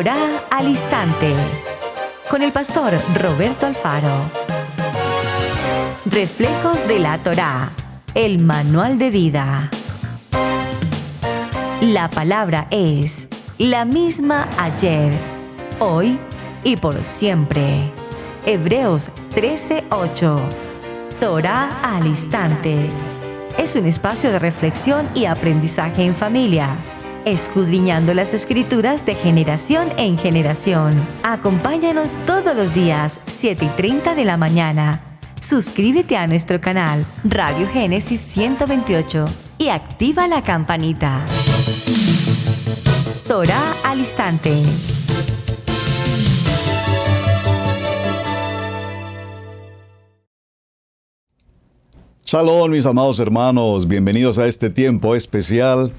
Torá al Instante, con el pastor Roberto Alfaro. Reflejos de la Torá, el manual de vida. La palabra es la misma ayer, hoy y por siempre. Hebreos 13:8. Torá al Instante. Es un espacio de reflexión y aprendizaje en familia, escudriñando las Escrituras de generación en generación. Acompáñanos todos los días, 7:30 de la mañana. Suscríbete a nuestro canal Radio Génesis 128 y activa la campanita. Torá al Instante. Shalom, mis amados hermanos, bienvenidos a este tiempo especial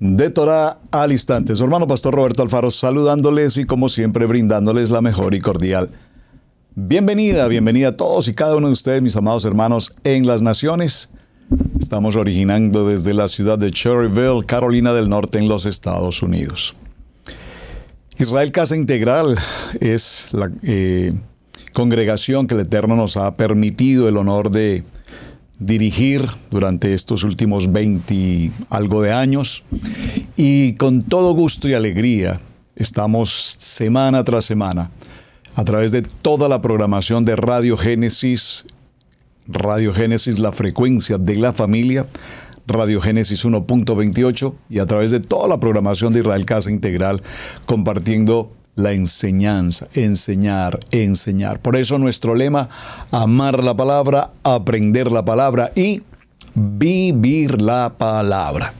de Torá al Instante. Su hermano pastor Roberto Alfaro saludándoles y como siempre brindándoles la mejor y cordial bienvenida a todos y cada uno de ustedes, mis amados hermanos, en las naciones. Estamos originando desde la ciudad de Cherryville, Carolina del Norte, en los Estados Unidos. Israel Casa Integral es la congregación que el Eterno nos ha permitido el honor de dirigir durante estos últimos 20 y algo de años, y con todo gusto y alegría estamos semana tras semana a través de toda la programación de Radio Génesis, la frecuencia de la familia, Radio Génesis 1.28, y a través de toda la programación de Israel Casa Integral, compartiendo la enseñanza, enseñar. Por eso nuestro lema: amar la palabra, aprender la palabra y vivir la palabra.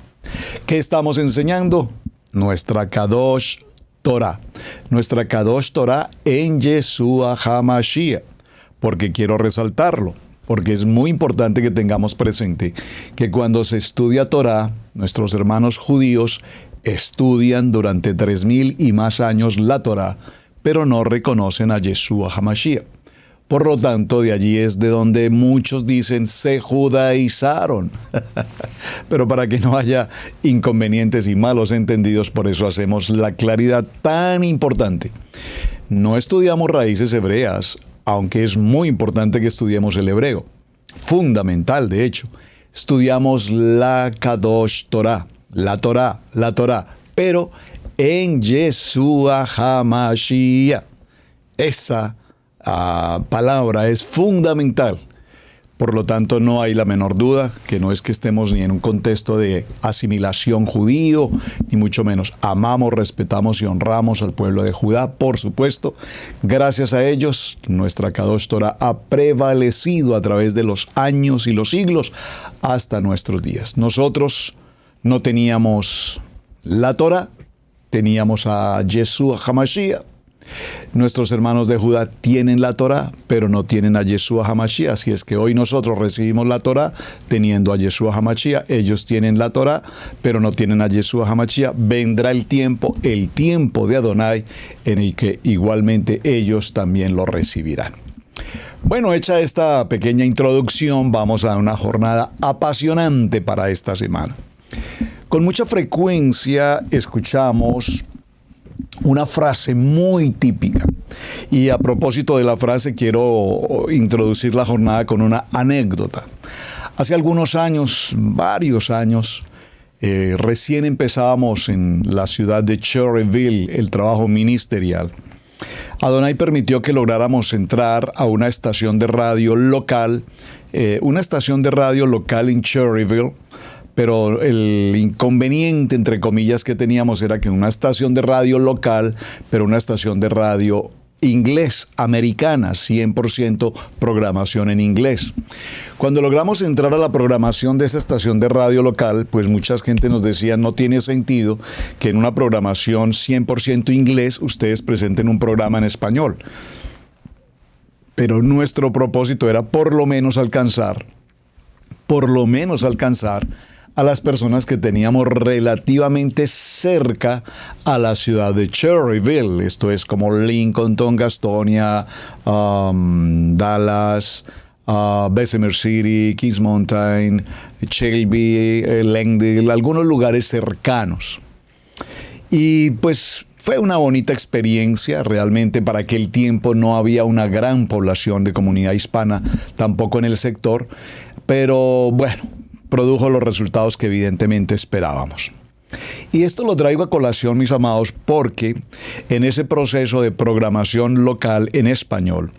¿Qué estamos enseñando? Nuestra Kadosh Torah. Nuestra Kadosh Torah en Yeshua HaMashiach. Porque quiero resaltarlo, porque es muy importante que tengamos presente que cuando se estudia Torah, nuestros hermanos judíos estudian durante 3000 y más años la Torah, pero no reconocen a Yeshua HaMashiach. Por lo tanto, de allí es de donde muchos dicen se judaizaron. Pero para que no haya inconvenientes y malos entendidos, por eso hacemos la claridad tan importante. No estudiamos raíces hebreas, aunque es muy importante que estudiemos el hebreo. Fundamental, de hecho. Estudiamos la Kadosh Torah. La Torah, pero en Yeshua HaMashiach. Esa palabra es fundamental. Por lo tanto, no hay la menor duda que no es que estemos ni en un contexto de asimilación judío, ni mucho menos. Amamos, respetamos y honramos al pueblo de Judá, por supuesto. Gracias a ellos, nuestra Kadosh Torah ha prevalecido a través de los años y los siglos hasta nuestros días. Nosotros no teníamos la Torah, teníamos a Yeshua HaMashiach. Nuestros hermanos de Judá tienen la Torah, pero no tienen a Yeshua HaMashiach. Así es que hoy nosotros recibimos la Torah teniendo a Yeshua HaMashiach. Ellos tienen la Torah, pero no tienen a Yeshua HaMashiach. Vendrá el tiempo de Adonai, en el que igualmente ellos también lo recibirán. Bueno, hecha esta pequeña introducción, vamos a una jornada apasionante para esta semana. Con mucha frecuencia escuchamos una frase muy típica, y a propósito de la frase quiero introducir la jornada con una anécdota. Hace algunos años, varios años, recién empezábamos en la ciudad de Cherryville el trabajo ministerial. Adonai permitió que lográramos entrar a una estación de radio local, en Cherryville. Pero el inconveniente, entre comillas, que teníamos era que una estación de radio local, pero una estación de radio inglés, americana, 100% programación en inglés. Cuando logramos entrar a la programación de esa estación de radio local, pues mucha gente nos decía, no tiene sentido que en una programación 100% inglés ustedes presenten un programa en español. Pero nuestro propósito era por lo menos alcanzar a las personas que teníamos relativamente cerca a la ciudad de Cherryville. Esto es como Lincoln, Gastonia, Dallas, Bessemer City, Kings Mountain, Shelby, Langdale, algunos lugares cercanos. Y pues Fue una bonita experiencia, realmente para aquel tiempo no había una gran población de comunidad hispana, tampoco en el sector, pero bueno, produjo los resultados que evidentemente esperábamos. Y esto lo traigo a colación, mis amados, porque en ese proceso de programación local en español,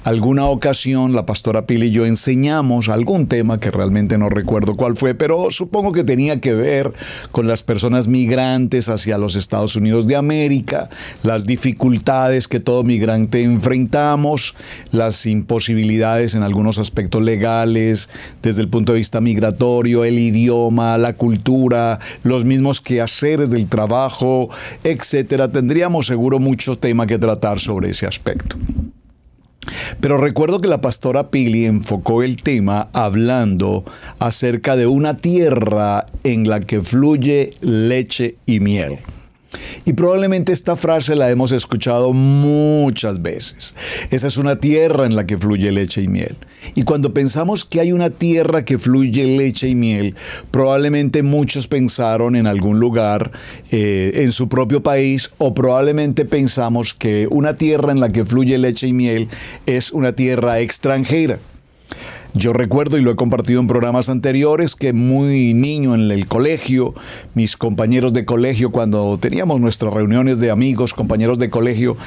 alguna ocasión la pastora Pili y yo enseñamos algún tema que realmente no recuerdo cuál fue, pero supongo que tenía que ver con las personas migrantes hacia los Estados Unidos de América, las dificultades que todo migrante enfrentamos, las imposibilidades en algunos aspectos legales, desde el punto de vista migratorio, el idioma, la cultura, los mismos quehaceres del trabajo, etcétera. Tendríamos seguro mucho tema que tratar sobre ese aspecto. Pero recuerdo que la pastora Pili enfocó el tema hablando acerca de una tierra en la que fluye leche y miel. Y probablemente esta frase la hemos escuchado muchas veces. Esa es una tierra en la que fluye leche y miel. Y cuando pensamos que hay una tierra que fluye leche y miel, probablemente muchos pensaron en algún lugar en su propio país, o probablemente pensamos que una tierra en la que fluye leche y miel es una tierra extranjera. Yo recuerdo, y lo he compartido en programas anteriores, que muy niño en el colegio, mis compañeros de colegio, cuando teníamos nuestras reuniones de amigos, compañeros de colegio,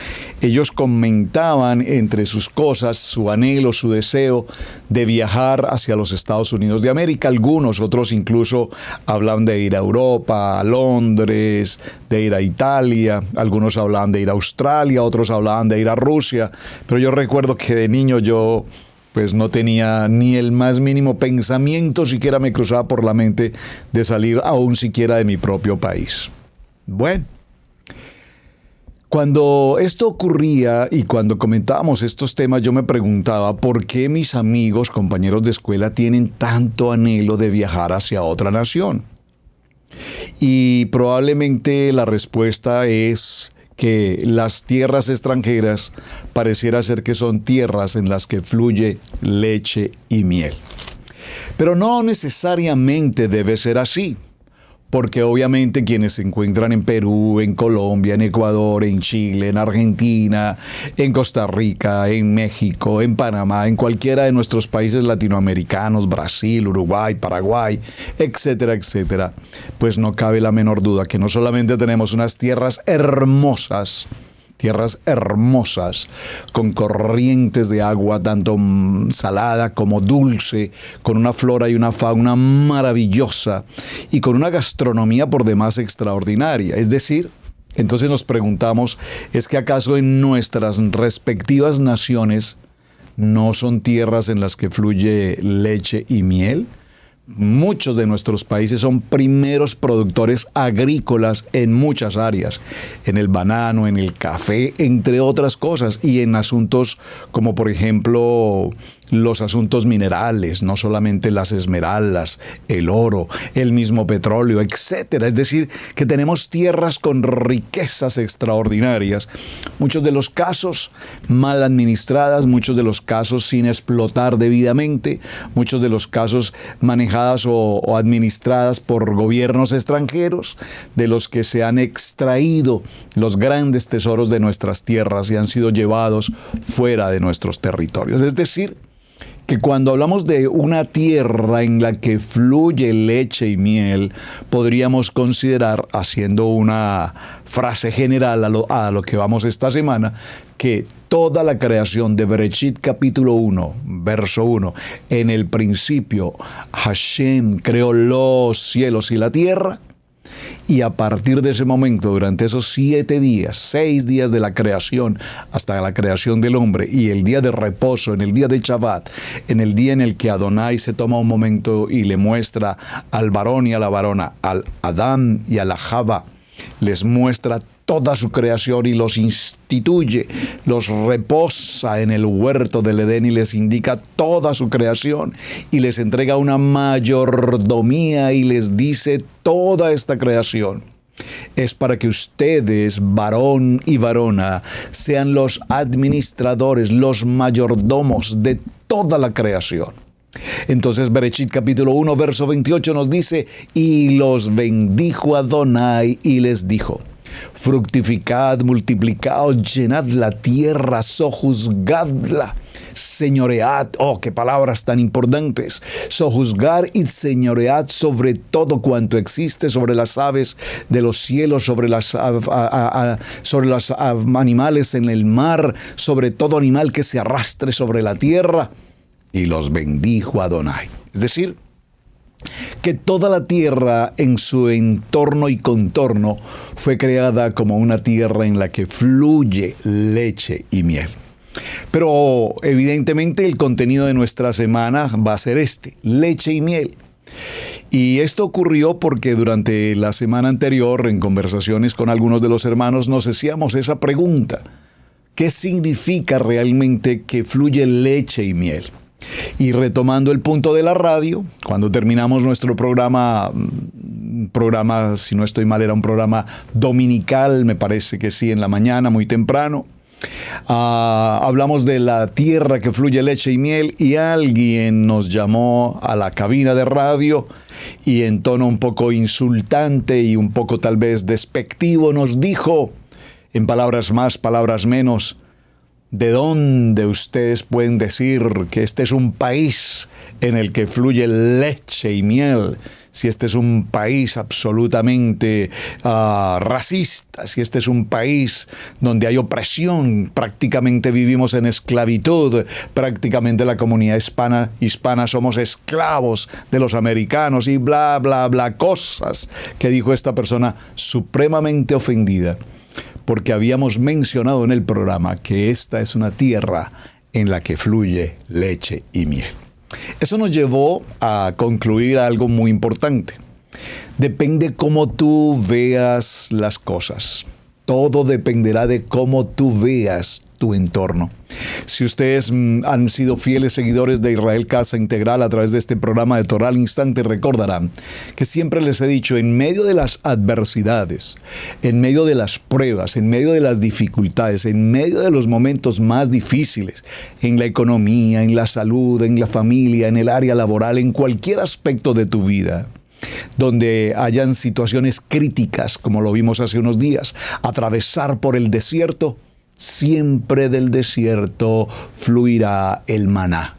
ellos comentaban entre sus cosas su anhelo, su deseo de viajar hacia los Estados Unidos de América. Algunos, otros incluso hablaban de ir a Europa, a Londres, de ir a Italia. Algunos hablaban de ir a Australia, otros hablaban de ir a Rusia. Pero yo recuerdo que de niño yo pues no tenía ni el más mínimo pensamiento, siquiera me cruzaba por la mente de salir aún siquiera de mi propio país. Bueno, cuando esto ocurría y cuando comentábamos estos temas, yo me preguntaba por qué mis amigos, compañeros de escuela, tienen tanto anhelo de viajar hacia otra nación. Y probablemente la respuesta es que las tierras extranjeras pareciera ser que son tierras en las que fluye leche y miel. Pero no necesariamente debe ser así, porque obviamente quienes se encuentran en Perú, en Colombia, en Ecuador, en Chile, en Argentina, en Costa Rica, en México, en Panamá, en cualquiera de nuestros países latinoamericanos, Brasil, Uruguay, Paraguay, etcétera, etcétera, pues no cabe la menor duda que no solamente tenemos unas tierras hermosas, con corrientes de agua tanto salada como dulce, con una flora y una fauna maravillosa y con una gastronomía por demás extraordinaria. Es decir, entonces nos preguntamos, ¿es que acaso en nuestras respectivas naciones no son tierras en las que fluye leche y miel? Muchos de nuestros países son primeros productores agrícolas en muchas áreas, en el banano, en el café, entre otras cosas, y en asuntos como por ejemplo los asuntos minerales, no solamente las esmeraldas, el oro, el mismo petróleo, etcétera. Es decir, que tenemos tierras con riquezas extraordinarias, muchos de los casos mal administradas, muchos de los casos sin explotar debidamente, muchos de los casos manejadas o administradas por gobiernos extranjeros, de los que se han extraído los grandes tesoros de nuestras tierras y han sido llevados fuera de nuestros territorios. Es decir, que cuando hablamos de una tierra en la que fluye leche y miel, podríamos considerar, haciendo una frase general a lo que vamos esta semana, que toda la creación de Bereshit capítulo 1, verso 1, en el principio Hashem creó los cielos y la tierra, y a partir de ese momento, durante esos 7 días, 6 días de la creación, hasta la creación del hombre, y el día de reposo, en el día de Shabbat, en el día en el que Adonai se toma un momento y le muestra al varón y a la varona, al Adán y a la Java, les muestra toda su creación y los instituye, los reposa en el huerto del Edén y les indica toda su creación y les entrega una mayordomía y les dice: toda esta creación es para que ustedes, varón y varona, sean los administradores, los mayordomos de toda la creación. Entonces Bereshit capítulo 1 verso 28 nos dice: y los bendijo Adonai y les dijo: Fructificad, multiplicaos, llenad la tierra, sojuzgadla. Señoread, oh, qué palabras tan importantes. Sojuzgar y señoread sobre todo cuanto existe, sobre las aves de los cielos, sobre los animales en el mar, sobre todo animal que se arrastre sobre la tierra. Y los bendijo Adonai. Es decir, que toda la tierra en su entorno y contorno fue creada como una tierra en la que fluye leche y miel. Pero evidentemente el contenido de nuestra semana va a ser leche y miel. Y esto ocurrió porque durante la semana anterior, en conversaciones con algunos de los hermanos, nos hacíamos esa pregunta: ¿qué significa realmente que fluye leche y miel? Y retomando el punto de la radio, cuando terminamos nuestro programa, si no estoy mal, era un programa dominical, me parece que sí, en la mañana, muy temprano. Hablamos de la tierra que fluye leche y miel, y alguien nos llamó a la cabina de radio y en tono un poco insultante y un poco tal vez despectivo nos dijo, en palabras más, palabras menos: ¿de dónde ustedes pueden decir que este es un país en el que fluye leche y miel? Si este es un país absolutamente racista, si este es un país donde hay opresión, prácticamente vivimos en esclavitud, prácticamente la comunidad hispana somos esclavos de los americanos y bla, bla, bla, cosas que dijo esta persona supremamente ofendida, porque habíamos mencionado en el programa que esta es una tierra en la que fluye leche y miel. Eso nos llevó a concluir algo muy importante. Depende cómo tú veas las cosas. Todo dependerá de cómo tú veas tu entorno. Si ustedes han sido fieles seguidores de Israel Casa Integral a través de este programa de Torah al Instante, recordarán que siempre les he dicho, en medio de las adversidades, en medio de las pruebas, en medio de las dificultades, en medio de los momentos más difíciles, en la economía, en la salud, en la familia, en el área laboral, en cualquier aspecto de tu vida, donde hayan situaciones críticas, como lo vimos hace unos días, atravesar por el desierto, siempre del desierto fluirá el maná.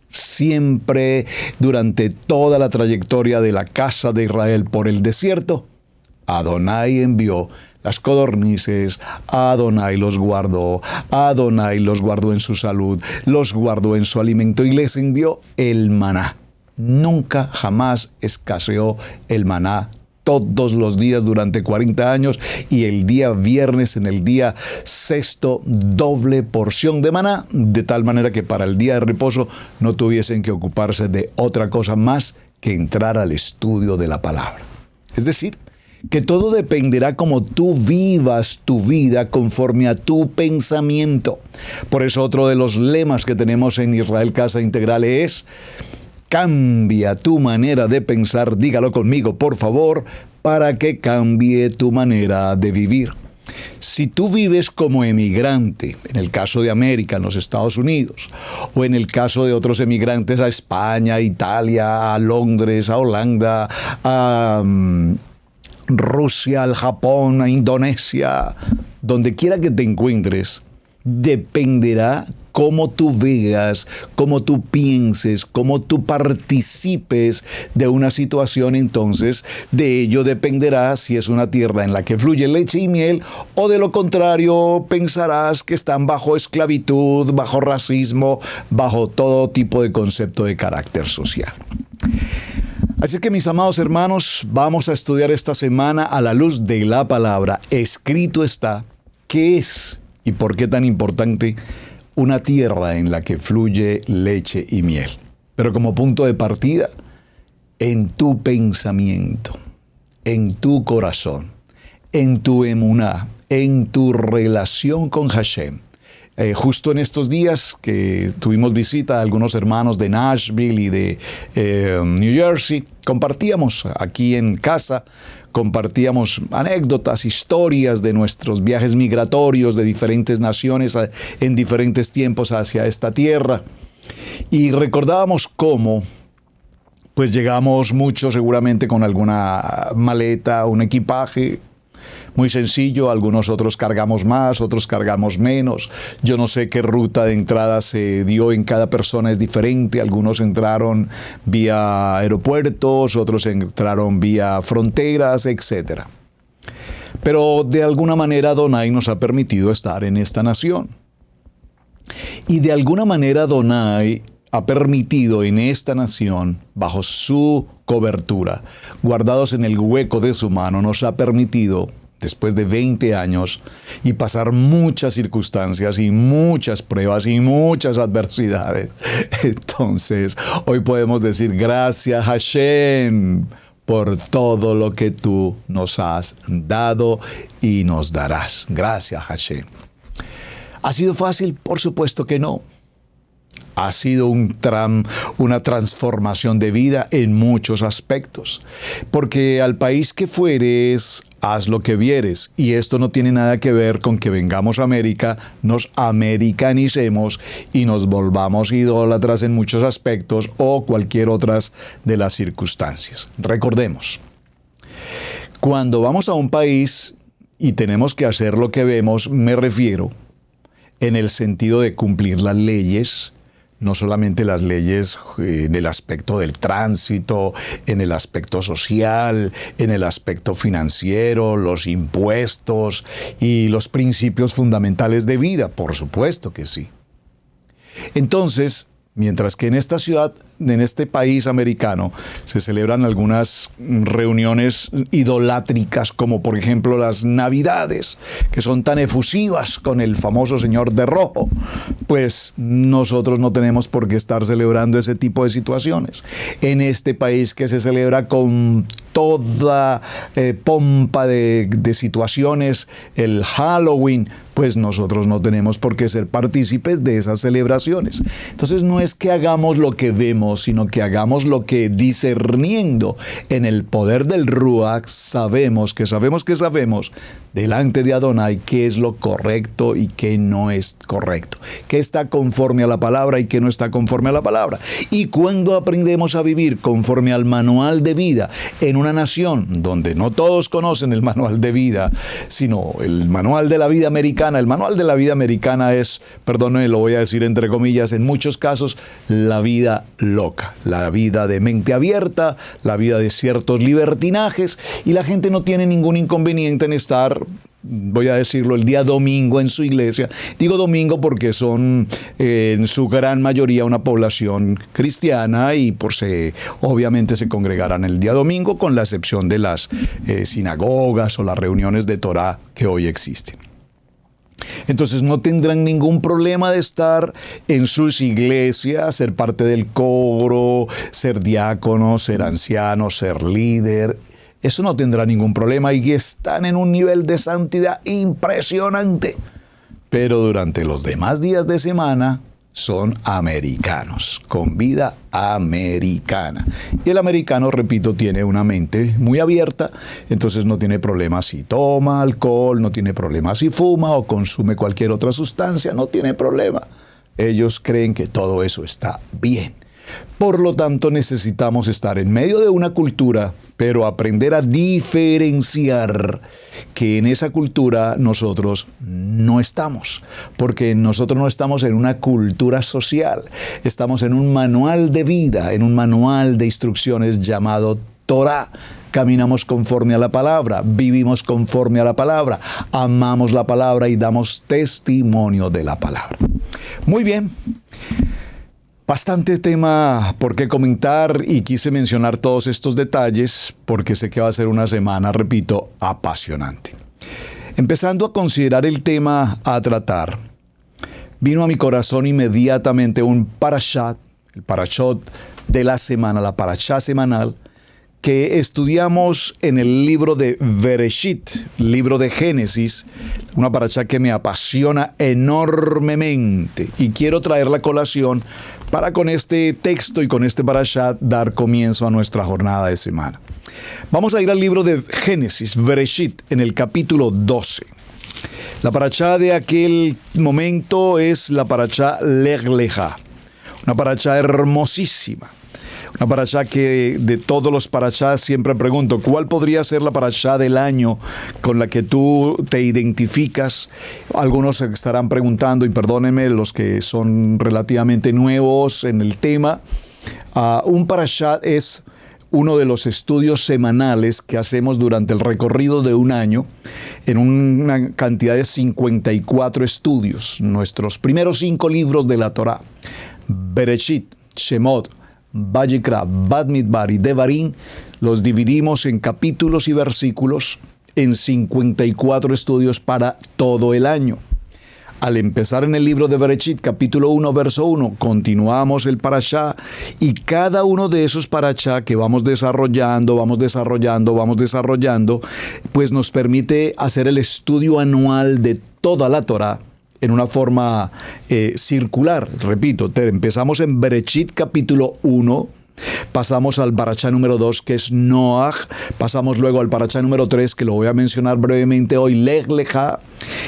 Siempre durante toda la trayectoria de la casa de Israel por el desierto, Adonai envió las codornices, Adonai los guardó en su salud, los guardó en su alimento y les envió el maná. Nunca, jamás escaseó el maná. Todos los días durante 40 años, y el día viernes, en el día sexto, doble porción de maná, de tal manera que para el día de reposo no tuviesen que ocuparse de otra cosa más que entrar al estudio de la palabra. Es decir, que todo dependerá cómo tú vivas tu vida conforme a tu pensamiento. Por eso otro de los lemas que tenemos en Israel Casa Integral es: cambia tu manera de pensar, dígalo conmigo por favor, para que cambie tu manera de vivir. Si tú vives como emigrante, en el caso de América, en los Estados Unidos, o en el caso de otros emigrantes a España, a Italia, a Londres, a Holanda, a Rusia, al Japón, a Indonesia, donde quiera que te encuentres, dependerá cómo tú veas, cómo tú pienses, cómo tú participes de una situación. Entonces, de ello dependerá si es una tierra en la que fluye leche y miel, o de lo contrario, pensarás que están bajo esclavitud, bajo racismo, bajo todo tipo de concepto de carácter social. Así que, mis amados hermanos, vamos a estudiar esta semana a la luz de la palabra. Escrito está, ¿qué es y por qué tan importante una tierra en la que fluye leche y miel? Pero como punto de partida, en tu pensamiento, en tu corazón, en tu emuná, en tu relación con Hashem. Justo en estos días que tuvimos visita a algunos hermanos de Nashville y de New Jersey, compartíamos aquí en casa, compartíamos anécdotas, historias de nuestros viajes migratorios de diferentes naciones en diferentes tiempos hacia esta tierra. Y recordábamos cómo pues llegamos muchos seguramente con alguna maleta, un equipaje, Muy sencillo, algunos otros cargamos más, otros cargamos menos. Yo no sé qué ruta de entrada se dio en cada persona, es diferente. Algunos entraron vía aeropuertos, otros entraron vía fronteras, etc. Pero de alguna manera Adonai nos ha permitido estar en esta nación. Y de alguna manera Adonai ha permitido en esta nación, bajo su cobertura, guardados en el hueco de su mano, nos ha permitido, después de 20 años, y pasar muchas circunstancias y muchas pruebas y muchas adversidades. Entonces, hoy podemos decir, gracias Hashem por todo lo que tú nos has dado y nos darás. Gracias Hashem. ¿Ha sido fácil? Por supuesto que no. Ha sido una transformación de vida en muchos aspectos. Porque al país que fueres, haz lo que vieres. Y esto no tiene nada que ver con que vengamos a América, nos americanicemos y nos volvamos idólatras en muchos aspectos o cualquier otras de las circunstancias. Recordemos, cuando vamos a un país y tenemos que hacer lo que vemos, me refiero en el sentido de cumplir las leyes, no solamente las leyes en el aspecto del tránsito, en el aspecto social, en el aspecto financiero, los impuestos y los principios fundamentales de vida, por supuesto que sí. Entonces, mientras que en esta ciudad, en este país americano, se celebran algunas reuniones idolátricas, como por ejemplo las Navidades, que son tan efusivas con el famoso señor de rojo, pues nosotros no tenemos por qué estar celebrando ese tipo de situaciones. En este país que se celebra con toda pompa de situaciones, el Halloween, pues nosotros no tenemos por qué ser partícipes de esas celebraciones. Entonces no es que hagamos lo que vemos, sino que hagamos lo que, discerniendo en el poder del Ruach, sabemos delante de Adonai qué es lo correcto y qué no es correcto, qué está conforme a la palabra y qué no está conforme a la palabra. Y cuando aprendemos a vivir conforme al manual de vida en una nación donde no todos conocen el manual de vida, sino el manual de la vida americana. El manual de la vida americana es, perdónenme, lo voy a decir entre comillas, en muchos casos, la vida loca, la vida de mente abierta, la vida de ciertos libertinajes, y la gente no tiene ningún inconveniente en estar, voy a decirlo, el día domingo en su iglesia. Digo domingo porque son en su gran mayoría una población cristiana y obviamente se congregarán el día domingo, con la excepción de las sinagogas o las reuniones de Torah que hoy existen. Entonces no tendrán ningún problema de estar en sus iglesias, ser parte del coro, ser diácono, ser anciano, ser líder. Eso no tendrá ningún problema y están en un nivel de santidad impresionante. Pero durante los demás días de semana son americanos, con vida americana. Y el americano, repito, tiene una mente muy abierta, entonces no tiene problema si toma alcohol, no tiene problema si fuma o consume cualquier otra sustancia, no tiene problema. Ellos creen que todo eso está bien. Por lo tanto, necesitamos estar en medio de una cultura, pero aprender a diferenciar que en esa cultura nosotros no estamos, porque nosotros no estamos en una cultura social, estamos en un manual de vida, en un manual de instrucciones llamado Torah. Caminamos conforme a la palabra, vivimos conforme a la palabra, amamos la palabra y damos testimonio de la palabra. Muy bien. Bastante tema por qué comentar y quise mencionar todos estos detalles porque sé que va a ser una semana, repito, apasionante. Empezando a considerar el tema a tratar, vino a mi corazón inmediatamente un parashat, el parashot de la semana, la parashá semanal, que estudiamos en el libro de Bereshit, libro de Génesis, una parashá que me apasiona enormemente y quiero traerla a colación para con este texto y con este parashá dar comienzo a nuestra jornada de semana. Vamos a ir al libro de Génesis, Bereshit, en el capítulo 12. La parashá de aquel momento es la parashá Lech Lecha, una parashá hermosísima. Una parashá que de todos los parashás siempre pregunto, ¿cuál podría ser la parashá del año con la que tú te identificas? Algunos se estarán preguntando, y perdónenme los que son relativamente nuevos en el tema, un parashá es uno de los estudios semanales que hacemos durante el recorrido de un año en una cantidad de 54 estudios. Nuestros primeros 5 libros de la Torá, Bereshit, Shemot, Vayikra, Bamidbar y Devarim, los dividimos en capítulos y versículos en 54 estudios para todo el año. Al empezar en el libro de Bereshit, capítulo 1, verso 1, continuamos el parashá y cada uno de esos parashá que vamos desarrollando, pues nos permite hacer el estudio anual de toda la Torá en una forma circular. Repito, empezamos en Bereshit, capítulo 1, pasamos al parashá número 2, que es Noach, pasamos luego al parashá número 3, que lo voy a mencionar brevemente hoy, Lech Lecha,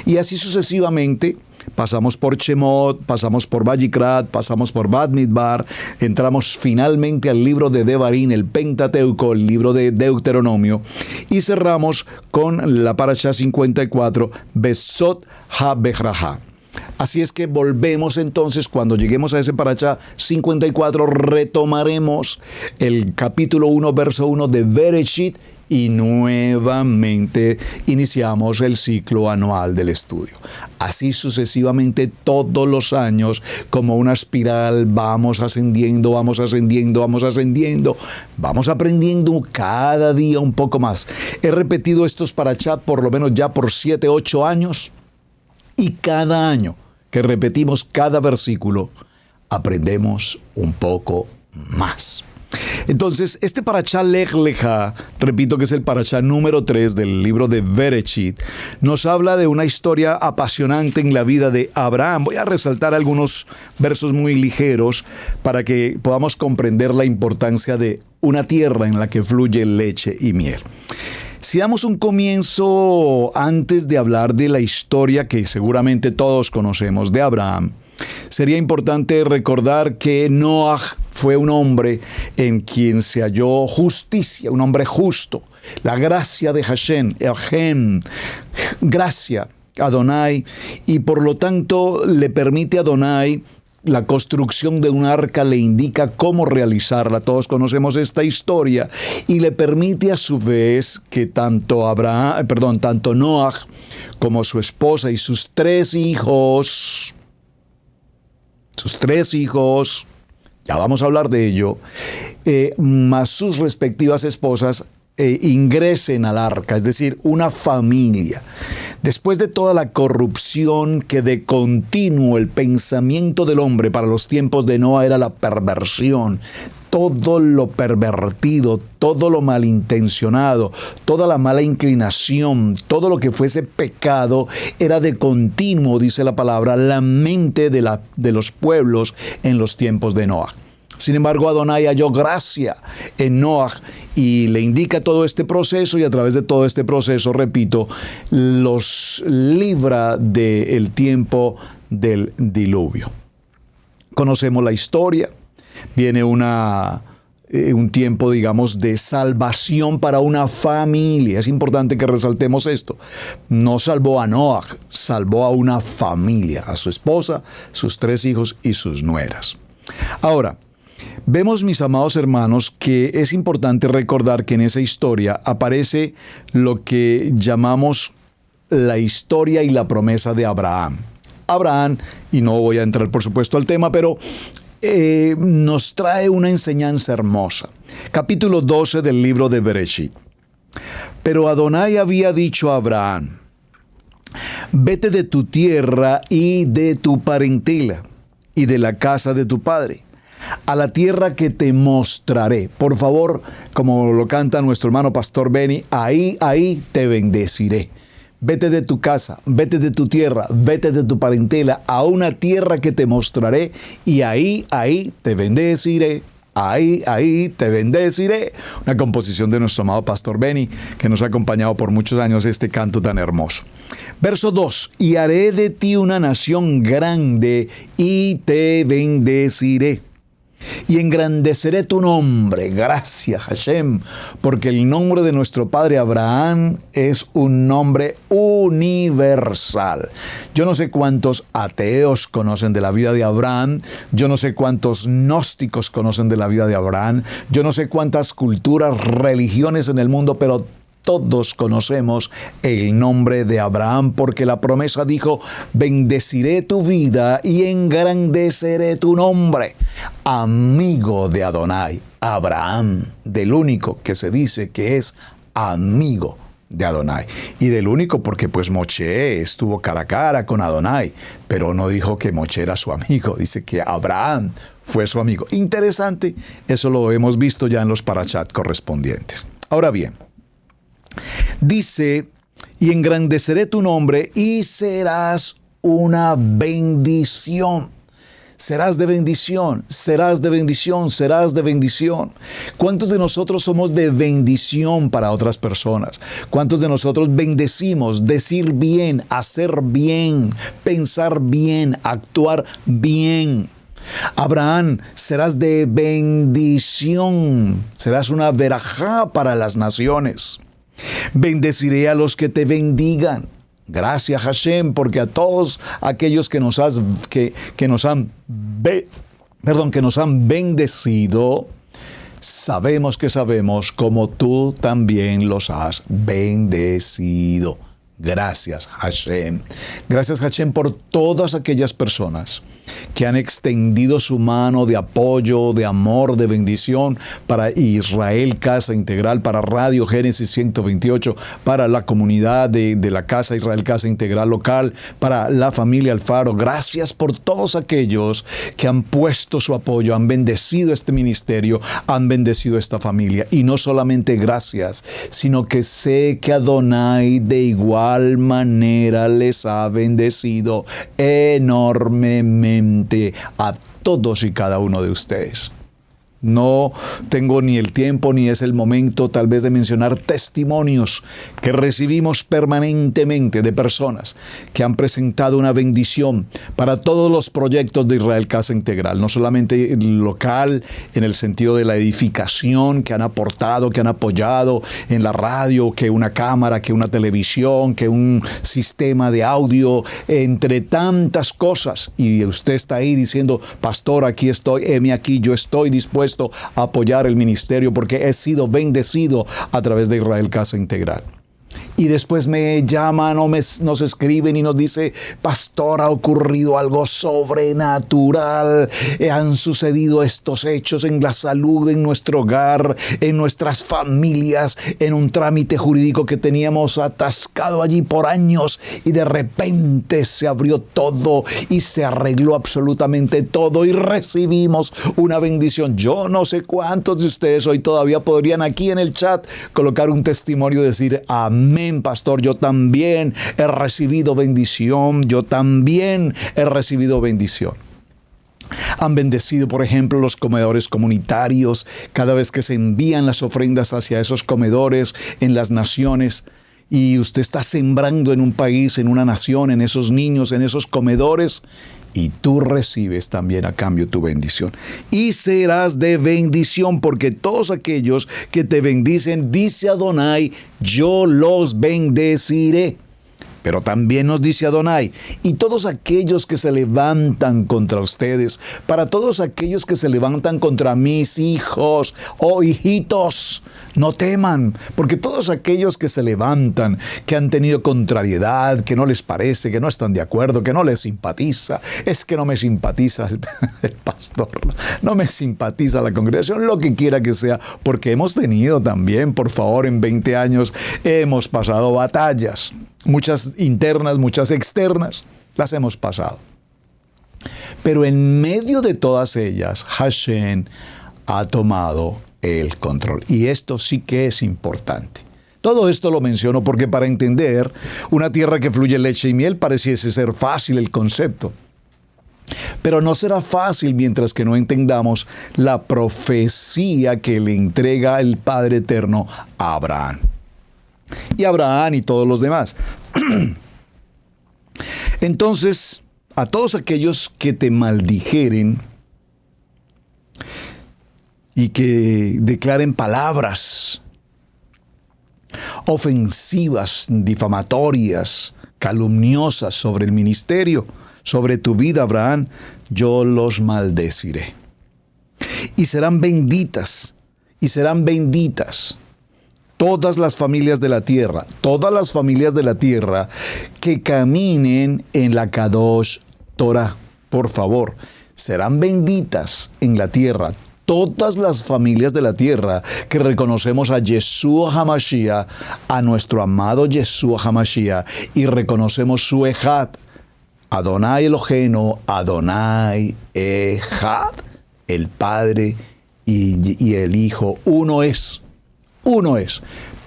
y así sucesivamente. Pasamos por Shemot, pasamos por Vayikrat, pasamos por Bamidbar, entramos finalmente al libro de Devarim, el Pentateuco, el libro de Deuteronomio, y cerramos con la parashá 54, Besot HaBechrajá. Así es que volvemos entonces, cuando lleguemos a ese parashá 54, retomaremos el capítulo 1, verso 1 de Bereshit y nuevamente iniciamos el ciclo anual del estudio. Así sucesivamente todos los años, como una espiral, vamos ascendiendo, vamos aprendiendo cada día un poco más. He repetido estos parashá por lo menos ya por 7, 8 años, y cada año que repetimos cada versículo, aprendemos un poco más. Entonces, este parashá Lech Lecha, repito que es el parashá número 3 del libro de Bereshit, nos habla de una historia apasionante en la vida de Abraham. Voy a resaltar algunos versos muy ligeros para que podamos comprender la importancia de una tierra en la que fluye leche y miel. Si damos un comienzo antes de hablar de la historia que seguramente todos conocemos de Abraham, sería importante recordar que Noach fue un hombre en quien se halló justicia, un hombre justo, la gracia de Hashem, Elohim, gracia, Adonai, y por lo tanto le permite a Adonai la construcción de un arca, le indica cómo realizarla. Todos conocemos esta historia y le permite a su vez que tanto Noach como su esposa y sus tres hijos, ya vamos a hablar de ello, más sus respectivas esposas, ingresen al arca, es decir, una familia. Después de toda la corrupción que de continuo el pensamiento del hombre para los tiempos de Noa era la perversión, todo lo pervertido, todo lo malintencionado, toda la mala inclinación, todo lo que fuese pecado, era de continuo, dice la palabra, la mente de los pueblos en los tiempos de Noa. Sin embargo, Adonai halló gracia en Noach y le indica todo este proceso, y a través de todo este proceso, repito, los libra del tiempo del diluvio. Conocemos la historia, viene un tiempo, digamos, de salvación para una familia. Es importante que resaltemos esto. No salvó a Noach, salvó a una familia, a su esposa, sus 3 hijos y sus nueras. Ahora, vemos, mis amados hermanos, que es importante recordar que en esa historia aparece lo que llamamos la historia y la promesa de Abraham. Abraham, y no voy a entrar por supuesto al tema, pero nos trae una enseñanza hermosa. Capítulo 12 del libro de Bereshit. Pero Adonai había dicho a Abraham: vete de tu tierra y de tu parentela y de la casa de tu padre, a la tierra que te mostraré. Por favor, como lo canta nuestro hermano Pastor Benny, ahí te bendeciré. Vete de tu casa, vete de tu tierra, vete de tu parentela a una tierra que te mostraré, y ahí te bendeciré. Ahí te bendeciré. Una composición de nuestro amado Pastor Benny, que nos ha acompañado por muchos años este canto tan hermoso. Verso 2: y haré de ti una nación grande y te bendeciré. y engrandeceré tu nombre. Gracias, Hashem, porque el nombre de nuestro padre Abraham es un nombre universal. Yo no sé cuántos ateos conocen de la vida de Abraham, yo no sé cuántos gnósticos conocen de la vida de Abraham, yo no sé cuántas culturas, religiones en el mundo, pero todos conocemos el nombre de Abraham, porque la promesa dijo: bendeciré tu vida y engrandeceré tu nombre. Amigo de Adonai, Abraham, del único que se dice que es amigo de Adonai. Y del único porque pues Moshe estuvo cara a cara con Adonai, pero no dijo que Moshe era su amigo, dice que Abraham fue su amigo. Interesante, eso lo hemos visto ya en los parashat correspondientes. Ahora bien, dice: y engrandeceré tu nombre y serás una bendición. Serás de bendición, serás de bendición, serás de bendición. ¿Cuántos de nosotros somos de bendición para otras personas? ¿Cuántos de nosotros bendecimos? Decir bien, hacer bien, pensar bien, actuar bien. Abraham, serás de bendición, serás una verajá para las naciones. Bendeciré a los que te bendigan. Gracias, Hashem, porque a todos aquellos que nos han bendecido, sabemos como tú también los has bendecido. Gracias, Hashem. Gracias, Hashem, por todas aquellas personas que han extendido su mano de apoyo, de amor, de bendición para Israel Casa Integral, para Radio Génesis 128, para la comunidad de la Casa Israel Casa Integral local, para la familia Alfaro. Gracias por todos aquellos que han puesto su apoyo, han bendecido este ministerio, han bendecido esta familia. Y no solamente gracias, sino que sé que Adonai de igual manera les ha bendecido enormemente a todos y cada uno de ustedes. No tengo ni el tiempo ni es el momento tal vez de mencionar testimonios que recibimos permanentemente de personas que han presentado una bendición para todos los proyectos de Israel Casa Integral, no solamente local en el sentido de la edificación, que han aportado, que han apoyado en la radio, que una cámara, que una televisión, que un sistema de audio, entre tantas cosas. Y usted está ahí diciendo: pastor, aquí estoy, heme aquí, yo estoy dispuesto a apoyar el ministerio porque he sido bendecido a través de Israel Casa Integral. Y después me llaman o nos escriben y nos dice: pastor, ha ocurrido algo sobrenatural, han sucedido estos hechos en la salud, en nuestro hogar, en nuestras familias, en un trámite jurídico que teníamos atascado allí por años, y de repente se abrió todo y se arregló absolutamente todo y recibimos una bendición. Yo no sé cuántos de ustedes hoy todavía podrían aquí en el chat colocar un testimonio y decir: amén, pastor, yo también he recibido bendición, yo también he recibido bendición. Han bendecido, por ejemplo, los comedores comunitarios, cada vez que se envían las ofrendas hacia esos comedores en las naciones. Y usted está sembrando en un país, en una nación, en esos niños, en esos comedores, y tú recibes también a cambio tu bendición. Y serás de bendición, porque todos aquellos que te bendicen, dice Adonai, yo los bendeciré. Pero también nos dice Adonai: y todos aquellos que se levantan contra ustedes, para todos aquellos que se levantan contra mis hijos o hijitos, no teman, porque todos aquellos que se levantan, que han tenido contrariedad, que no les parece, que no están de acuerdo, que no les simpatiza, es que no me simpatiza el pastor, no me simpatiza la congregación, lo que quiera que sea, porque hemos tenido también, por favor, en 20 años hemos pasado batallas. Muchas internas, muchas externas, las hemos pasado. Pero en medio de todas ellas, Hashem ha tomado el control. Y esto sí que es importante. Todo esto lo menciono porque para entender una tierra que fluye leche y miel pareciese ser fácil el concepto. Pero no será fácil mientras que no entendamos la profecía que le entrega el Padre Eterno a Abraham. Y Abraham y todos los demás. Entonces, a todos aquellos que te maldijeren, y que declaren palabras ofensivas, difamatorias, calumniosas sobre el ministerio, sobre tu vida, Abraham, yo los maldeciré. Y serán benditas todas las familias de la tierra que caminen en la Kadosh Torah. Por favor, serán benditas en la tierra todas las familias de la tierra que reconocemos a Yeshua HaMashiach, a nuestro amado Yeshua HaMashiach, y reconocemos su Ejad, Adonai Eloheinu, Adonai Ejad, el Padre y el Hijo, uno es.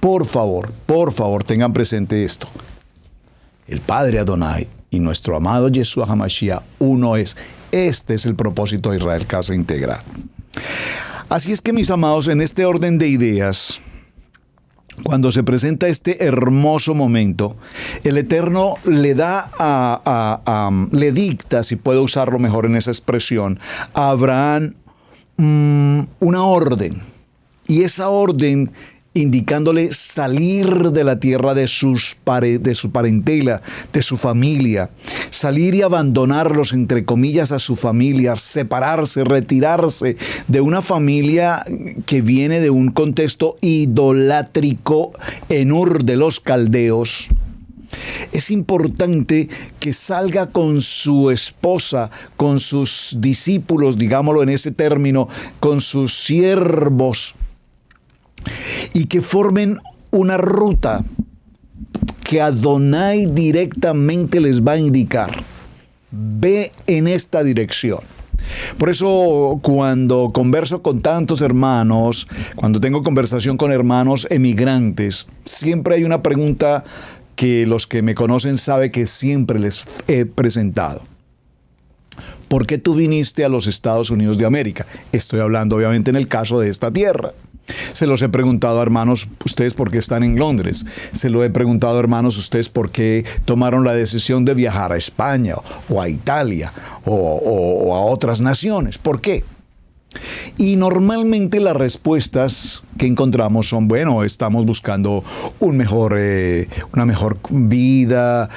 Por favor, tengan presente esto. El Padre Adonai y nuestro amado Yeshua HaMashiach, uno es. Este es el propósito de Israel Casa Integral. Así es que, mis amados, en este orden de ideas, cuando se presenta este hermoso momento, el Eterno le dicta, si puedo usarlo mejor en esa expresión, a Abraham una orden. Y esa orden indicándole salir de la tierra de su parentela, de su familia, salir y abandonarlos, entre comillas, a su familia, separarse, retirarse de una familia que viene de un contexto idolátrico en Ur de los Caldeos. Es importante que salga con su esposa, con sus discípulos, digámoslo en ese término, con sus siervos, y que formen una ruta que Adonai directamente les va a indicar. Ve en esta dirección. Por eso, cuando converso con tantos hermanos, cuando tengo conversación con hermanos emigrantes, siempre hay una pregunta que los que me conocen saben que siempre les he presentado. ¿Por qué tú viniste a los Estados Unidos de América? Estoy hablando obviamente en el caso de esta tierra. Se los he preguntado a hermanos, ustedes por qué están en Londres. Se lo he preguntado a hermanos, ustedes por qué tomaron la decisión de viajar a España o a Italia o a otras naciones. ¿Por qué? Y normalmente las respuestas que encontramos son, bueno, estamos buscando una mejor vida,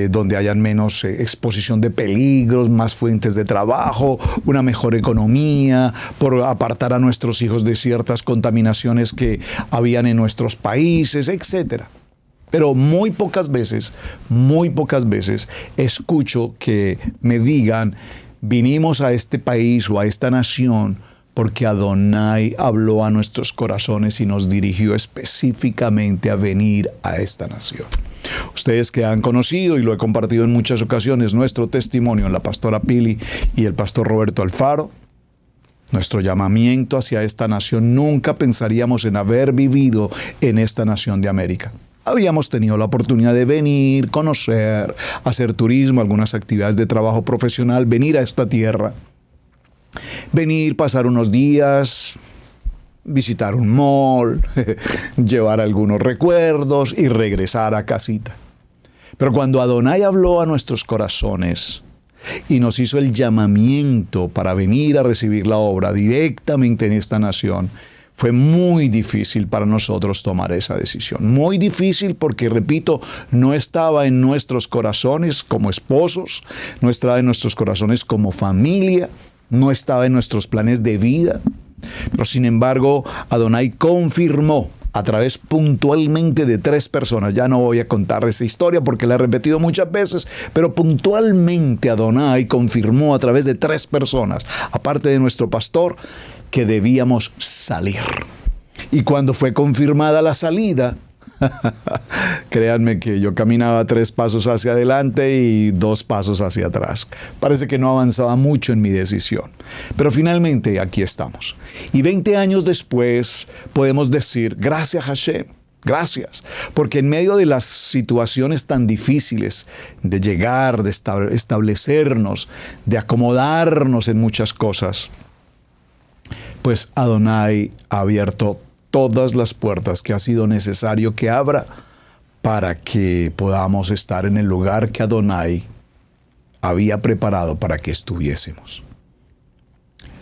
donde hayan menos exposición de peligros, más fuentes de trabajo, una mejor economía, por apartar a nuestros hijos de ciertas contaminaciones que habían en nuestros países, etc. Pero muy pocas veces escucho que me digan, vinimos a este país o a esta nación porque Adonai habló a nuestros corazones y nos dirigió específicamente a venir a esta nación. Ustedes que han conocido, y lo he compartido en muchas ocasiones, nuestro testimonio, la pastora Pili y el pastor Roberto Alfaro, nuestro llamamiento hacia esta nación, nunca pensaríamos en haber vivido en esta nación de América. Habíamos tenido la oportunidad de venir, conocer, hacer turismo, algunas actividades de trabajo profesional, venir a esta tierra, venir, pasar unos días, visitar un mall, llevar algunos recuerdos y regresar a casita. Pero cuando Adonai habló a nuestros corazones y nos hizo el llamamiento para venir a recibir la obra directamente en esta nación, fue muy difícil para nosotros tomar esa decisión. Muy difícil porque, repito, no estaba en nuestros corazones como esposos, no estaba en nuestros corazones como familia, no estaba en nuestros planes de vida. Pero sin embargo, Adonai confirmó a través puntualmente de 3 personas. Ya no voy a contar esa historia porque la he repetido muchas veces, pero puntualmente Adonai confirmó a través de 3 personas, aparte de nuestro pastor, que debíamos salir. Y cuando fue confirmada la salida, créanme que yo caminaba 3 pasos hacia adelante y 2 pasos hacia atrás. Parece que no avanzaba mucho en mi decisión. Pero finalmente aquí estamos. Y 20 años después podemos decir, gracias Hashem, gracias. Porque en medio de las situaciones tan difíciles de llegar, de establecernos, de acomodarnos en muchas cosas, pues Adonai ha abierto todas las puertas que ha sido necesario que abra para que podamos estar en el lugar que Adonai había preparado para que estuviésemos.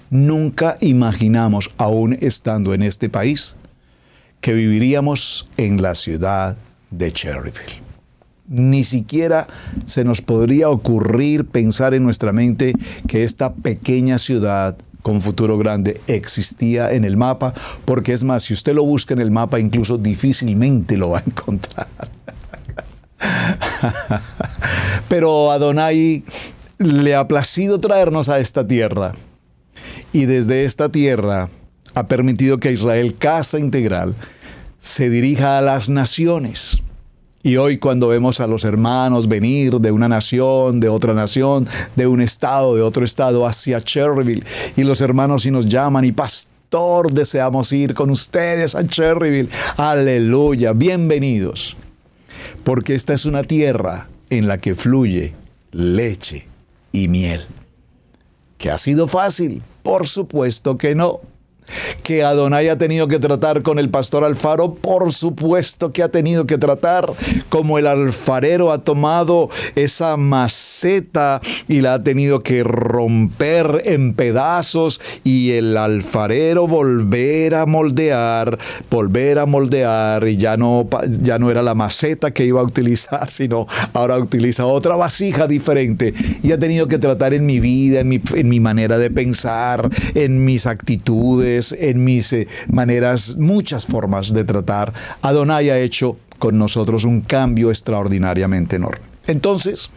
Nunca imaginamos, aún estando en este país, que viviríamos en la ciudad de Cherryville. Ni siquiera se nos podría ocurrir pensar en nuestra mente que esta pequeña ciudad con futuro grande existía en el mapa, porque es más, si usted lo busca en el mapa, incluso difícilmente lo va a encontrar. Pero Adonai le ha placido traernos a esta tierra, y desde esta tierra ha permitido que Israel, casa integral, se dirija a las naciones. Y hoy, cuando vemos a los hermanos venir de una nación, de otra nación, de un estado, de otro estado, hacia Cherryville, y los hermanos sí nos llaman y pastor, deseamos ir con ustedes a Cherryville. Aleluya, bienvenidos. Porque esta es una tierra en la que fluye leche y miel. ¿Que ha sido fácil? Por supuesto que no. ¿Que Adonai ha tenido que tratar con el pastor Alfaro? Por supuesto que ha tenido que tratar. Como el alfarero ha tomado esa maceta y la ha tenido que romper en pedazos, y el alfarero volver a moldear, y ya no era la maceta que iba a utilizar, sino ahora utiliza otra vasija diferente, y ha tenido que tratar en mi vida, en mi manera de pensar, en mis actitudes, en mis maneras, muchas formas de tratar. Adonai ha hecho con nosotros un cambio extraordinariamente enorme. Entonces,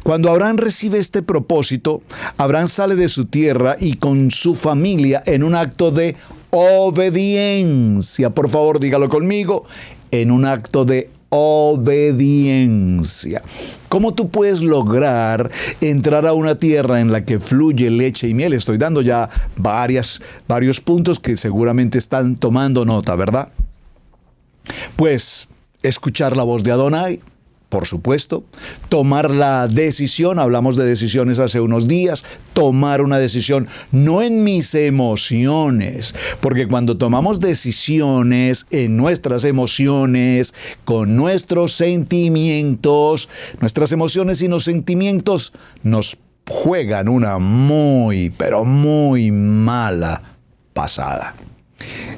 cuando Abraham recibe este propósito, Abraham sale de su tierra y con su familia en un acto de obediencia. Por favor, dígalo conmigo, en un acto de obediencia. ¿Cómo tú puedes lograr entrar a una tierra en la que fluye leche y miel? Estoy dando ya varios puntos que seguramente están tomando nota, ¿verdad? Pues escuchar la voz de Adonai, por supuesto, tomar la decisión, hablamos de decisiones hace unos días, tomar una decisión no en mis emociones, porque cuando tomamos decisiones en nuestras emociones, con nuestros sentimientos, nuestras emociones y los sentimientos nos juegan una muy, pero muy mala pasada.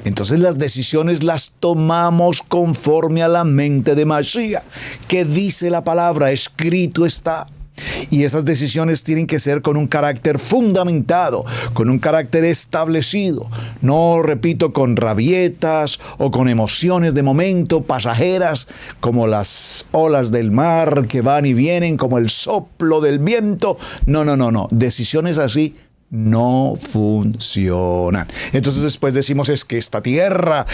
Entonces las decisiones las tomamos conforme a la mente de Mashiach. ¿Qué dice la palabra? Escrito está. Y esas decisiones tienen que ser con un carácter fundamentado, con un carácter establecido. No, repito, con rabietas o con emociones de momento pasajeras, como las olas del mar que van y vienen, como el soplo del viento. No. Decisiones así no funcionan. Entonces después decimos, es que esta tierra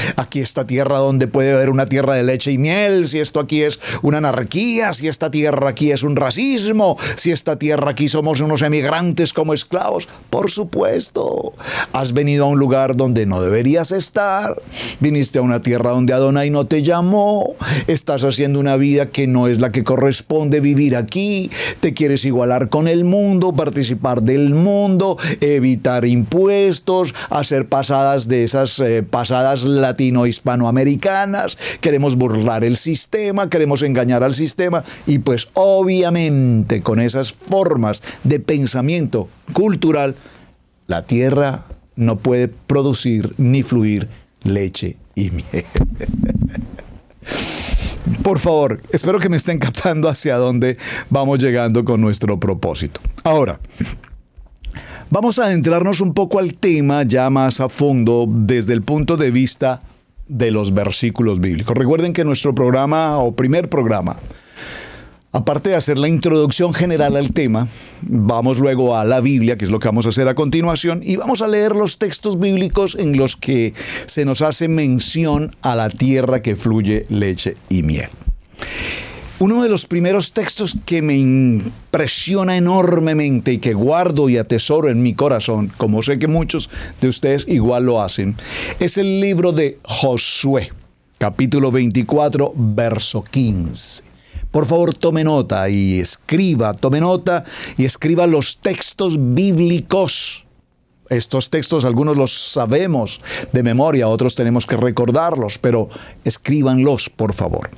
donde puede haber una tierra de leche y miel, si esto aquí es una anarquía, si esta tierra aquí es un racismo, si esta tierra aquí somos unos emigrantes como esclavos. Por supuesto, has venido a un lugar donde no deberías estar, viniste a una tierra donde Adonai no te llamó, estás haciendo una vida que no es la que corresponde vivir aquí, te quieres igualar con el mundo, participar del mundo, evitar impuestos, hacer pasadas de esas pasadas latino-hispanoamericanas, queremos burlar el sistema, queremos engañar al sistema, y pues obviamente con esas formas de pensamiento cultural, la tierra no puede producir ni fluir leche y miel. Por favor, espero que me estén captando hacia dónde vamos llegando con nuestro propósito. Ahora, vamos a adentrarnos un poco al tema ya más a fondo desde el punto de vista de los versículos bíblicos. Recuerden que nuestro programa o primer programa, aparte de hacer la introducción general al tema, vamos luego a la Biblia, que es lo que vamos a hacer a continuación, y vamos a leer los textos bíblicos en los que se nos hace mención a la tierra que fluye leche y miel. Uno de los primeros textos que me impresiona enormemente y que guardo y atesoro en mi corazón, como sé que muchos de ustedes igual lo hacen, es el libro de Josué, capítulo 24, verso 15. Por favor, tome nota y escriba los textos bíblicos. Estos textos, algunos los sabemos de memoria, otros tenemos que recordarlos, pero escríbanlos, por favor.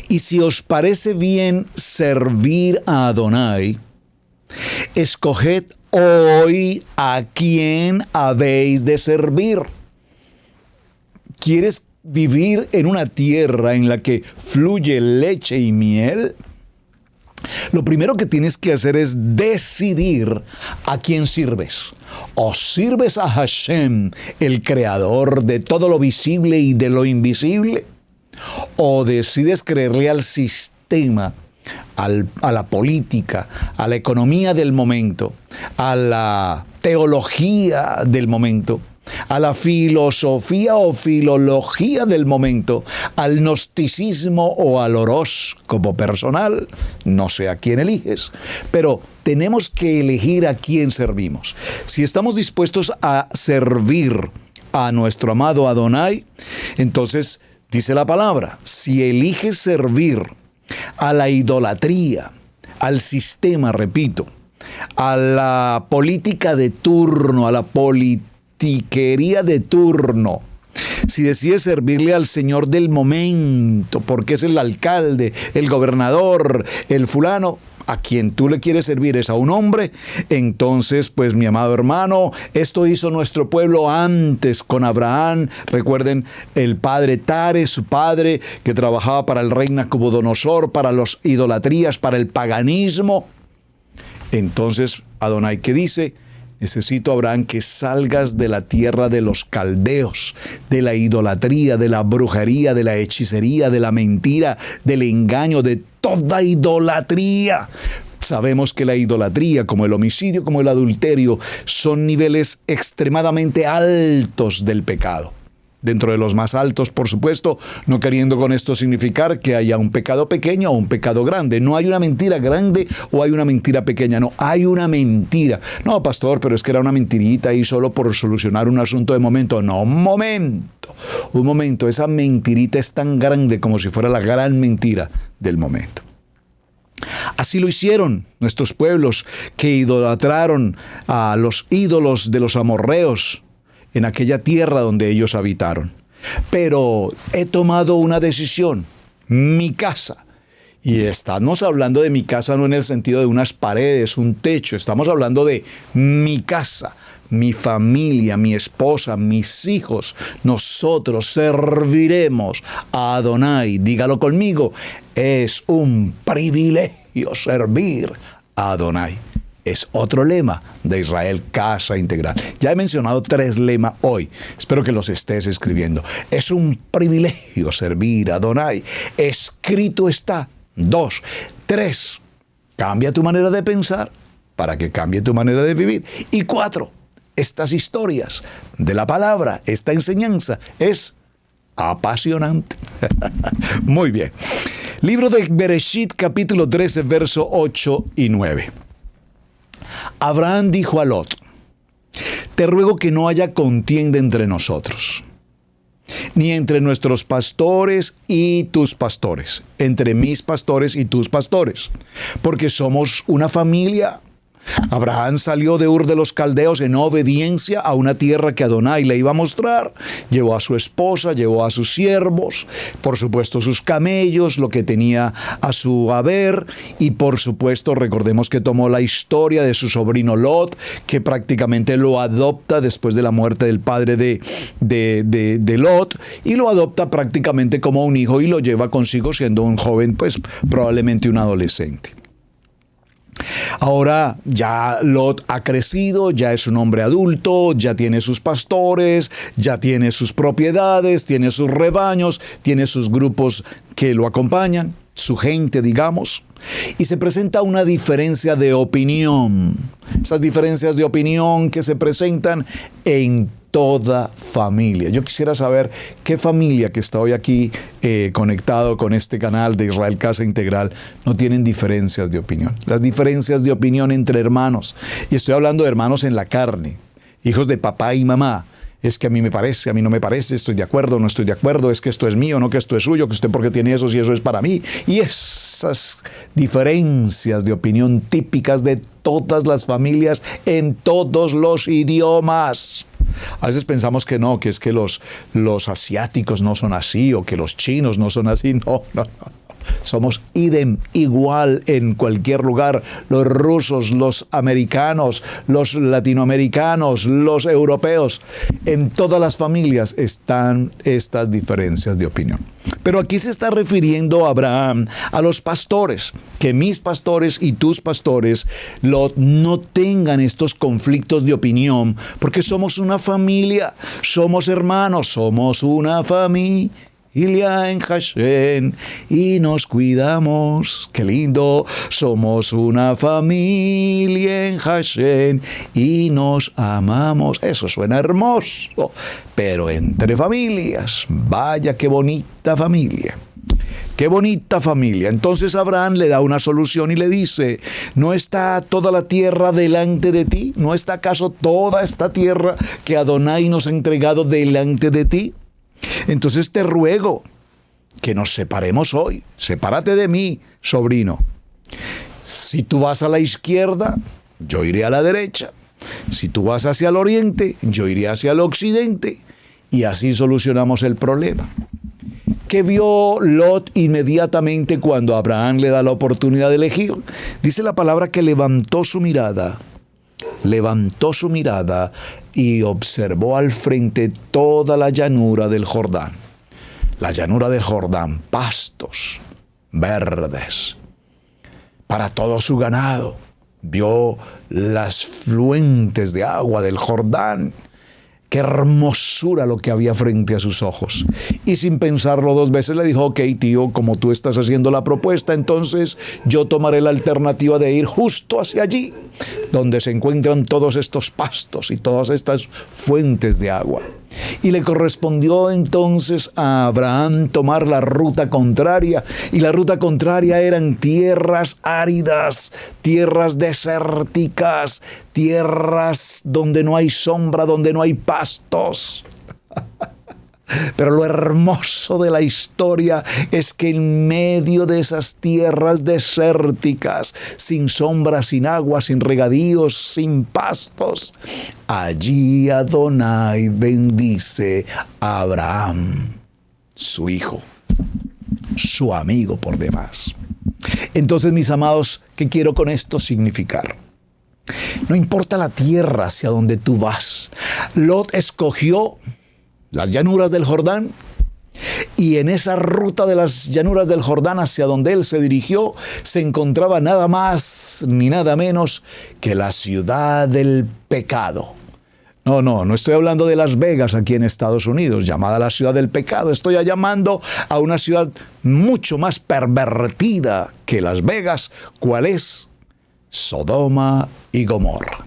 Y si os parece bien servir a Adonai, escoged hoy a quién habéis de servir. ¿Quieres vivir en una tierra en la que fluye leche y miel? Lo primero que tienes que hacer es decidir a quién sirves. O sirves a Hashem, el creador de todo lo visible y de lo invisible, o decides creerle al sistema, a la política, a la economía del momento, a la teología del momento, a la filosofía o filología del momento, al gnosticismo o al horóscopo personal. No sé a quién eliges, pero tenemos que elegir a quién servimos. Si estamos dispuestos a servir a nuestro amado Adonai, entonces dice la palabra, si eliges servir a la idolatría, al sistema, repito, a la política de turno, a la politiquería de turno, si decides servirle al señor del momento, porque es el alcalde, el gobernador, el fulano, a quien tú le quieres servir es a un hombre, entonces, pues mi amado hermano, esto hizo nuestro pueblo antes con Abraham. Recuerden el padre Tare, su padre, que trabajaba para el rey Nabucodonosor, para las idolatrías, para el paganismo. Entonces, Adonai, ¿qué dice? Necesito, Abraham, que salgas de la tierra de los caldeos, de la idolatría, de la brujería, de la hechicería, de la mentira, del engaño, de toda idolatría. Sabemos que la idolatría, como el homicidio, como el adulterio, son niveles extremadamente altos del pecado. Dentro de los más altos, por supuesto, no queriendo con esto significar que haya un pecado pequeño o un pecado grande. No hay una mentira grande o hay una mentira pequeña, no, hay una mentira. No, pastor, pero es que era una mentirita ahí solo por solucionar un asunto de momento. No, un momento, esa mentirita es tan grande como si fuera la gran mentira del momento. Así lo hicieron nuestros pueblos que idolatraron a los ídolos de los amorreos en aquella tierra donde ellos habitaron. Pero he tomado una decisión, mi casa. Y estamos hablando de mi casa no en el sentido de unas paredes, un techo, estamos hablando de mi casa, mi familia, mi esposa, mis hijos. Nosotros serviremos a Adonai. Dígalo conmigo, es un privilegio servir a Adonai. Es otro lema de Israel Casa Integral. Ya he mencionado 3 lemas hoy. Espero que los estés escribiendo. Es un privilegio servir a Adonai. Escrito está. 2. 3. Cambia tu manera de pensar para que cambie tu manera de vivir. Y 4. Estas historias de la palabra, esta enseñanza es apasionante. Muy bien. Libro de Bereshit, capítulo 13, verso 8 y 9. Abraham dijo a Lot: te ruego que no haya contienda entre nosotros, ni entre nuestros pastores y tus pastores, entre mis pastores y tus pastores, porque somos una familia. Abraham salió de Ur de los Caldeos en obediencia a una tierra que Adonai le iba a mostrar. Llevó a su esposa, llevó a sus siervos, por supuesto sus camellos, lo que tenía a su haber, y por supuesto recordemos que tomó la historia de su sobrino Lot, que prácticamente lo adopta después de la muerte del padre de Lot, y lo adopta prácticamente como un hijo y lo lleva consigo siendo un joven, pues probablemente un adolescente. Ahora ya Lot ha crecido, ya es un hombre adulto, ya tiene sus pastores, ya tiene sus propiedades, tiene sus rebaños, tiene sus grupos que lo acompañan, su gente, digamos, y se presenta una diferencia de opinión. Esas diferencias de opinión que se presentan en toda familia. Yo quisiera saber qué familia que está hoy aquí conectado con este canal de Israel Casa Integral no tienen diferencias de opinión. Las diferencias de opinión entre hermanos, y estoy hablando de hermanos en la carne, hijos de papá y mamá. Es que a mí me parece, a mí no me parece, estoy de acuerdo, no estoy de acuerdo, es que esto es mío, no que esto es suyo, que usted porque tiene eso, si eso es para mí. Y esas diferencias de opinión típicas de todas las familias en todos los idiomas. A veces pensamos que no, que es que los asiáticos no son así, o que los chinos no son así. No. Somos idem, igual en cualquier lugar. Los rusos, los americanos, los latinoamericanos, los europeos. En todas las familias están estas diferencias de opinión. Pero aquí se está refiriendo a Abraham, a los pastores, que mis pastores y tus pastores no tengan estos conflictos de opinión, porque somos una familia, somos hermanos, somos una familia en Hashem y nos cuidamos. Qué lindo. Somos una familia en Hashem y nos amamos. Eso suena hermoso. Pero entre familias, vaya qué bonita familia. Qué bonita familia. Entonces Abraham le da una solución y le dice: ¿no está toda la tierra delante de ti? ¿No está acaso toda esta tierra que Adonai nos ha entregado delante de ti? Entonces te ruego que nos separemos hoy. Sepárate de mí, sobrino. Si tú vas a la izquierda, yo iré a la derecha. Si tú vas hacia el oriente, yo iré hacia el occidente. Y así solucionamos el problema. ¿Qué vio Lot inmediatamente cuando Abraham le da la oportunidad de elegir? Dice la palabra que levantó su mirada y observó al frente toda la llanura del Jordán. La llanura del Jordán, pastos verdes para todo su ganado. Vio las fuentes de agua del Jordán. Qué hermosura lo que había frente a sus ojos. Y sin pensarlo dos veces le dijo: ok, tío, como tú estás haciendo la propuesta, entonces yo tomaré la alternativa de ir justo hacia allí, donde se encuentran todos estos pastos y todas estas fuentes de agua. Y le correspondió entonces a Abraham tomar la ruta contraria. Y la ruta contraria eran tierras áridas, tierras desérticas, tierras donde no hay sombra, donde no hay pastos. Pero lo hermoso de la historia es que en medio de esas tierras desérticas, sin sombra, sin agua, sin regadíos, sin pastos, allí Adonai bendice a Abraham, su hijo, su amigo por demás. Entonces, mis amados, ¿qué quiero con esto significar? No importa la tierra hacia donde tú vas. Lot escogió las llanuras del Jordán, y en esa ruta de las llanuras del Jordán hacia donde él se dirigió se encontraba nada más ni nada menos que la ciudad del pecado. No estoy hablando de Las Vegas aquí en Estados Unidos, llamada la ciudad del pecado. Estoy llamando a una ciudad mucho más pervertida que Las Vegas. ¿Cuál es? Sodoma y Gomorra.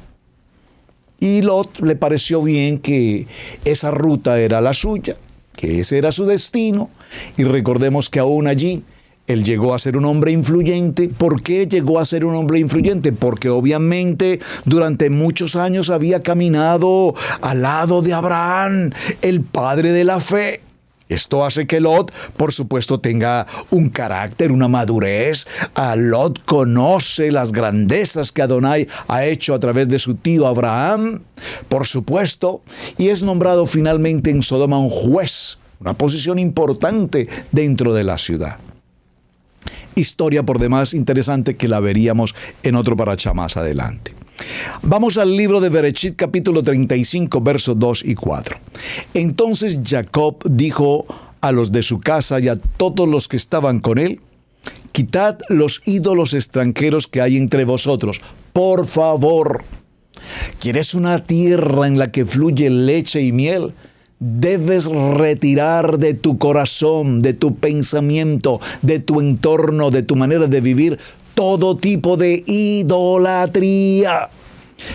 Y Lot le pareció bien que esa ruta era la suya, que ese era su destino. Y recordemos que aún allí él llegó a ser un hombre influyente. ¿Por qué llegó a ser un hombre influyente? Porque obviamente durante muchos años había caminado al lado de Abraham, el padre de la fe. Esto hace que Lot, por supuesto, tenga un carácter, una madurez. Lot conoce las grandezas que Adonai ha hecho a través de su tío Abraham, por supuesto, y es nombrado finalmente en Sodoma un juez, una posición importante dentro de la ciudad. Historia por demás interesante que la veríamos en otro parashá más adelante. Vamos al libro de Bereshit, capítulo 35, versos 2 y 4. Entonces Jacob dijo a los de su casa y a todos los que estaban con él: quitad los ídolos extranjeros que hay entre vosotros, por favor. ¿Quieres una tierra en la que fluye leche y miel? Debes retirar de tu corazón, de tu pensamiento, de tu entorno, de tu manera de vivir, todo tipo de idolatría.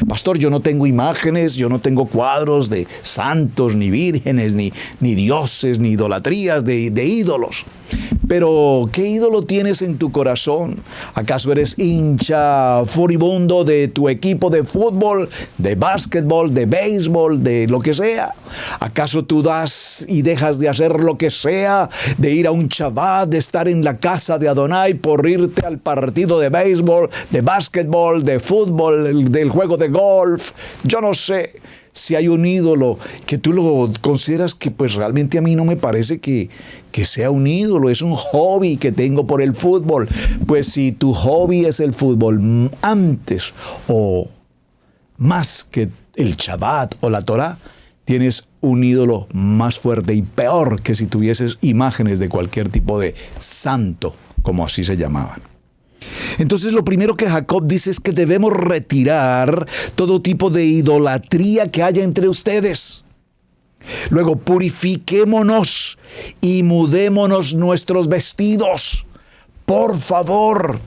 Pastor, yo no tengo imágenes, yo no tengo cuadros de santos, ni vírgenes, ni dioses, ni idolatrías de ídolos. Pero, ¿qué ídolo tienes en tu corazón? ¿Acaso eres hincha furibundo de tu equipo de fútbol, de básquetbol, de béisbol, de lo que sea? ¿Acaso tú das y dejas de hacer lo que sea, de ir a un Shabbat, de estar en la casa de Adonai por irte al partido de béisbol, de básquetbol, de fútbol, del juego de golf? Yo no sé. Si hay un ídolo que tú lo consideras que pues realmente a mí no me parece que sea un ídolo, es un hobby que tengo por el fútbol. Pues si tu hobby es el fútbol antes o más que el Shabbat o la Torá, tienes un ídolo más fuerte y peor que si tuvieses imágenes de cualquier tipo de santo, como así se llamaban. Entonces lo primero que Jacob dice es que debemos retirar todo tipo de idolatría que haya entre ustedes. Luego purifiquémonos y mudémonos nuestros vestidos. Por favor.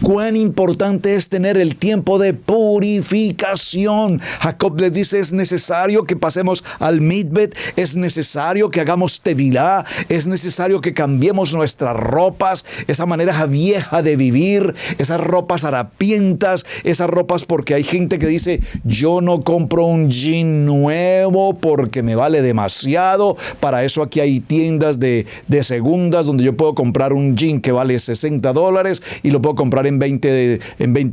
Cuán importante es tener el tiempo de purificación. Jacob les dice, es necesario que pasemos al mikveh, es necesario que hagamos tevilá, es necesario que cambiemos nuestras ropas, esa manera vieja de vivir, esas ropas harapientas, esas ropas porque hay gente que dice, yo no compro un jean nuevo porque me vale demasiado. Para eso aquí hay tiendas de segundas donde yo puedo comprar un jean que vale $60 y lo puedo comprar en 20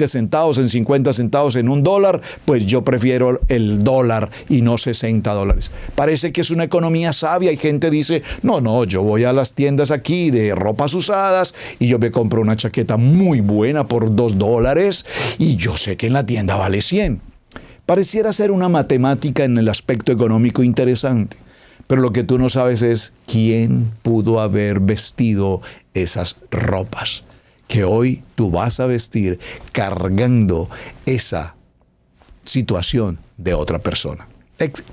centavos, en 50 centavos, en $1, pues yo prefiero el dólar y no $60. Parece que es una economía sabia y gente dice, no, yo voy a las tiendas aquí de ropas usadas y yo me compro una chaqueta muy buena por $2 y yo sé que en la tienda vale 100. Pareciera ser una matemática en el aspecto económico interesante, pero lo que tú no sabes es quién pudo haber vestido esas ropas que hoy tú vas a vestir cargando esa situación de otra persona.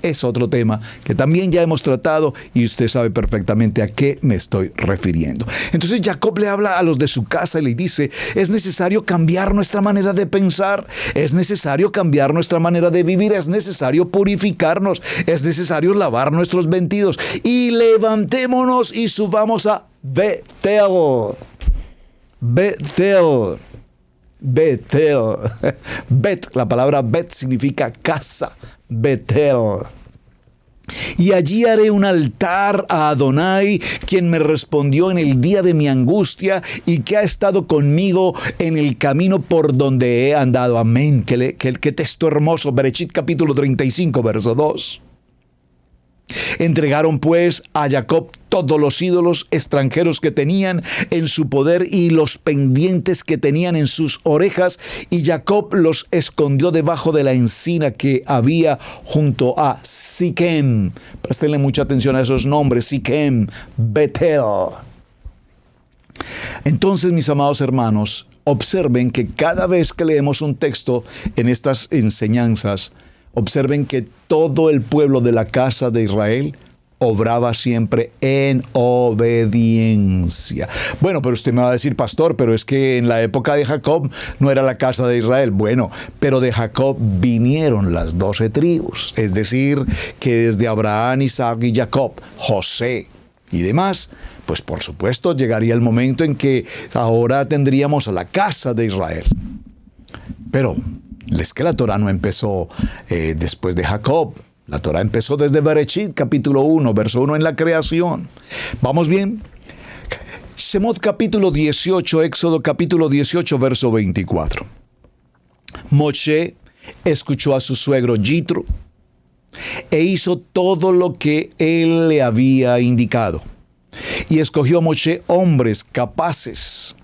Es otro tema que también ya hemos tratado y usted sabe perfectamente a qué me estoy refiriendo. Entonces Jacob le habla a los de su casa y le dice, es necesario cambiar nuestra manera de pensar, es necesario cambiar nuestra manera de vivir, es necesario purificarnos, es necesario lavar nuestros vestidos y levantémonos y subamos a Betel. Betel. Bet, la palabra Bet significa casa. Betel. Y allí haré un altar a Adonai, quien me respondió en el día de mi angustia y que ha estado conmigo en el camino por donde he andado. Amén. Qué texto hermoso. Bereshit capítulo 35, verso 2. Entregaron pues a Jacob todos los ídolos extranjeros que tenían en su poder y los pendientes que tenían en sus orejas, y Jacob los escondió debajo de la encina que había junto a Siquem. Préstenle mucha atención a esos nombres: Siquem, Betel. Entonces, mis amados hermanos, observen que cada vez que leemos un texto en estas enseñanzas, observen que todo el pueblo de la casa de Israel obraba siempre en obediencia. Bueno, pero usted me va a decir, pastor, pero es que en la época de Jacob no era la casa de Israel. Bueno, pero de Jacob vinieron las 12 tribus, es decir, que desde Abraham, Isaac y Jacob, José y demás, pues por supuesto llegaría el momento en que ahora tendríamos a la casa de Israel. Pero es que la Torá no empezó después de Jacob. La Torá empezó desde Bereshit, capítulo 1, verso 1, en la creación. ¿Vamos bien? Shemot capítulo 18, Éxodo capítulo 18, verso 24. Moshe escuchó a su suegro Yitro e hizo todo lo que él le había indicado. Y escogió Moshe hombres capaces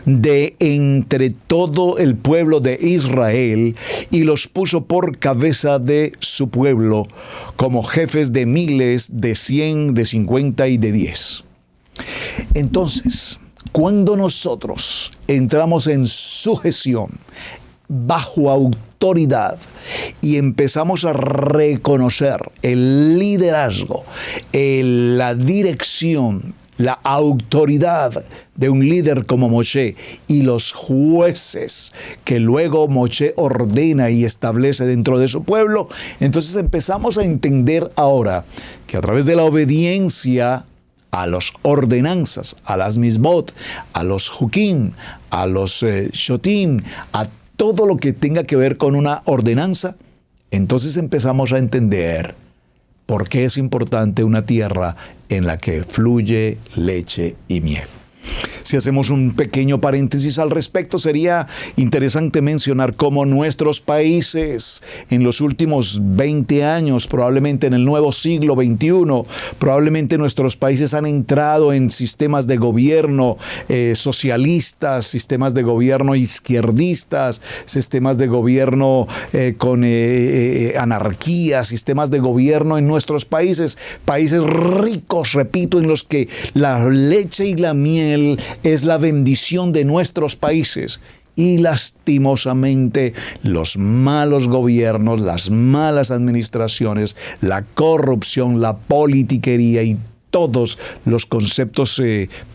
de entre todo el pueblo de Israel y los puso por cabeza de su pueblo como jefes de miles, de 100, de 50 y de 10. Entonces, cuando nosotros entramos en sujeción, bajo autoridad, y empezamos a reconocer el liderazgo, la dirección, la autoridad de un líder como Moshe y los jueces que luego Moshe ordena y establece dentro de su pueblo, entonces empezamos a entender ahora que a través de la obediencia a las ordenanzas, a las misbot, a los hukim, a los shotim, a todo lo que tenga que ver con una ordenanza, entonces empezamos a entender por qué es importante una tierra en la que fluye leche y miel. Si hacemos un pequeño paréntesis al respecto, sería interesante mencionar cómo nuestros países en los últimos 20 años, probablemente en el nuevo siglo XXI, probablemente nuestros países han entrado en sistemas de gobierno socialistas, sistemas de gobierno izquierdistas, sistemas de gobierno con anarquía, sistemas de gobierno en nuestros países ricos, repito, en los que la leche y la miel es la bendición de nuestros países. Y lastimosamente los malos gobiernos, las malas administraciones, la corrupción, la politiquería y todos los conceptos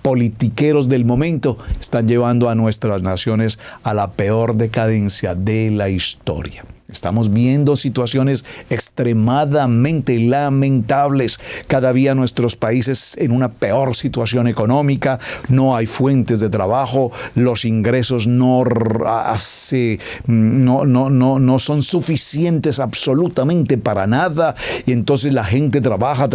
politiqueros del momento están llevando a nuestras naciones a la peor decadencia de la historia. Estamos viendo situaciones extremadamente lamentables. Cada día nuestros países en una peor situación económica, no hay fuentes de trabajo, los ingresos no son suficientes absolutamente para nada, y entonces la gente trabaja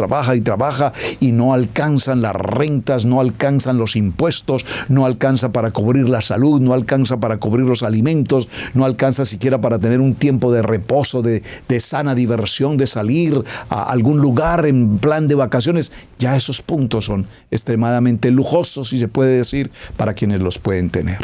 y no alcanzan las rentas, no alcanzan los impuestos, no alcanza para cubrir la salud, no alcanza para cubrir los alimentos, no alcanza siquiera para tener un tiempo de reposo, de sana diversión, de salir a algún lugar en plan de vacaciones. Ya esos puntos son extremadamente lujosos, si se puede decir, para quienes los pueden tener.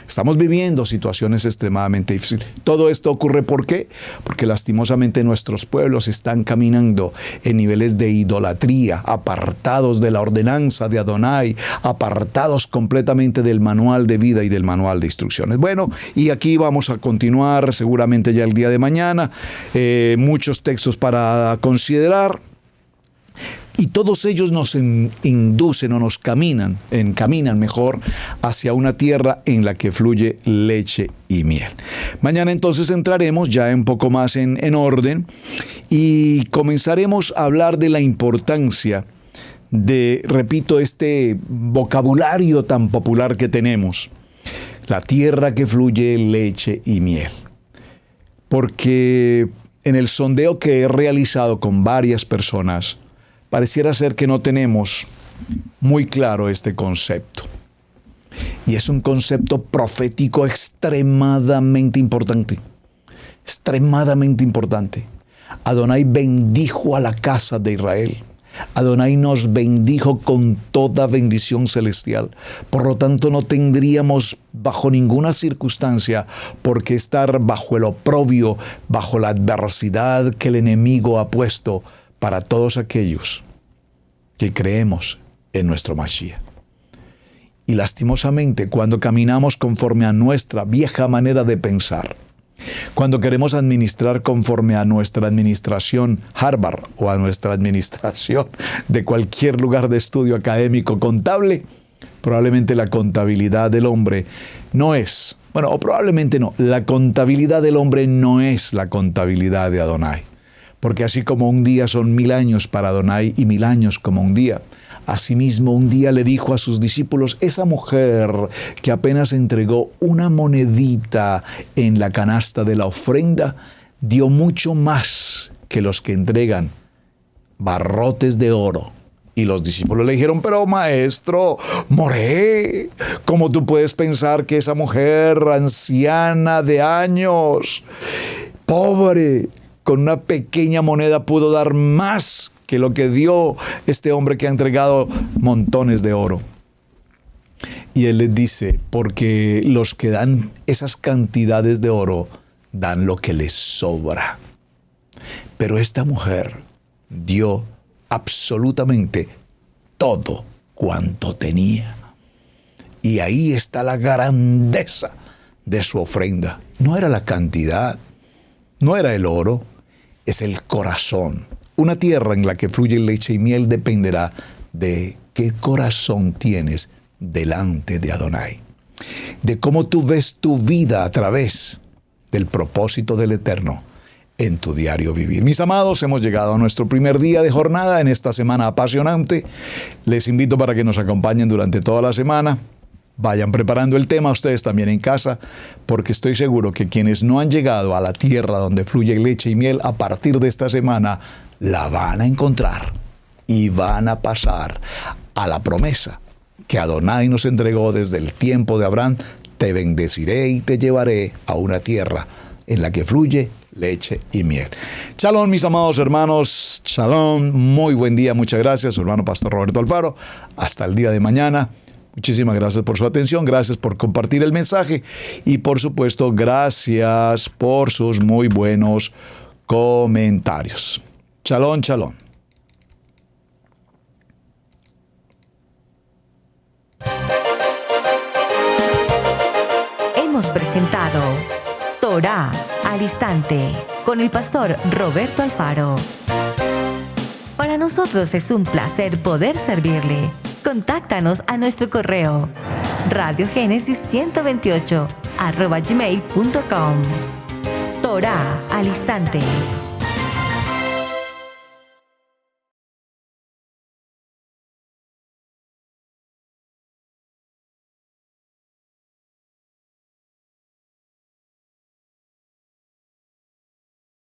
Estamos viviendo situaciones extremadamente difíciles. Todo esto ocurre ¿por qué? Porque lastimosamente nuestros pueblos están caminando en niveles de idolatría, apartados de la ordenanza de Adonai, apartados completamente del manual de vida y del manual de instrucciones. Bueno, y aquí vamos a continuar seguramente ya el día de mañana. Muchos textos para considerar. Y todos ellos nos inducen o nos encaminan mejor hacia una tierra en la que fluye leche y miel. Mañana entonces entraremos ya un poco más en orden y comenzaremos a hablar de la importancia de, repito, este vocabulario tan popular que tenemos, la tierra que fluye leche y miel. Porque en el sondeo que he realizado con varias personas, pareciera ser que no tenemos muy claro este concepto. Y es un concepto profético extremadamente importante. Extremadamente importante. Adonai bendijo a la casa de Israel. Adonai nos bendijo con toda bendición celestial. Por lo tanto, no tendríamos bajo ninguna circunstancia por qué estar bajo el oprobio, bajo la adversidad que el enemigo ha puesto para todos aquellos que creemos en nuestro Mashiach. Y lastimosamente, cuando caminamos conforme a nuestra vieja manera de pensar, cuando queremos administrar conforme a nuestra administración Harvard o a nuestra administración de cualquier lugar de estudio académico contable, probablemente la contabilidad del hombre no es, o probablemente no, la contabilidad del hombre no es la contabilidad de Adonai. Porque así como un día son 1000 años para Adonai y 1000 años como un día, asimismo un día le dijo a sus discípulos, esa mujer que apenas entregó una monedita en la canasta de la ofrenda, dio mucho más que los que entregan barrotes de oro. Y los discípulos le dijeron, pero maestro, Moré, ¿cómo tú puedes pensar que esa mujer anciana de años, pobre, con una pequeña moneda pudo dar más que lo que dio este hombre que ha entregado montones de oro? Y él les dice, porque los que dan esas cantidades de oro dan lo que les sobra. Pero esta mujer dio absolutamente todo cuanto tenía. Y ahí está la grandeza de su ofrenda. No era la cantidad, no era el oro, es el corazón. Una tierra en la que fluye leche y miel dependerá de qué corazón tienes delante de Adonai. De cómo tú ves tu vida a través del propósito del Eterno en tu diario vivir. Mis amados, hemos llegado a nuestro primer día de jornada en esta semana apasionante. Les invito para que nos acompañen durante toda la semana. Vayan preparando el tema ustedes también en casa, porque estoy seguro que quienes no han llegado a la tierra donde fluye leche y miel, a partir de esta semana la van a encontrar y van a pasar a la promesa que Adonai nos entregó desde el tiempo de Abraham, te bendeciré y te llevaré a una tierra en la que fluye leche y miel. Shalom, mis amados hermanos. Shalom. Muy buen día. Muchas gracias, su hermano Pastor Roberto Alfaro. Hasta el día de mañana. Muchísimas gracias por su atención. Gracias por compartir el mensaje. Y por supuesto, gracias por sus muy buenos comentarios. Shalom, shalom. Hemos presentado Torá al Instante con el pastor Roberto Alfaro. Para nosotros es un placer poder servirle. Contáctanos a nuestro correo radiogenesis128@gmail.com. Torá al Instante.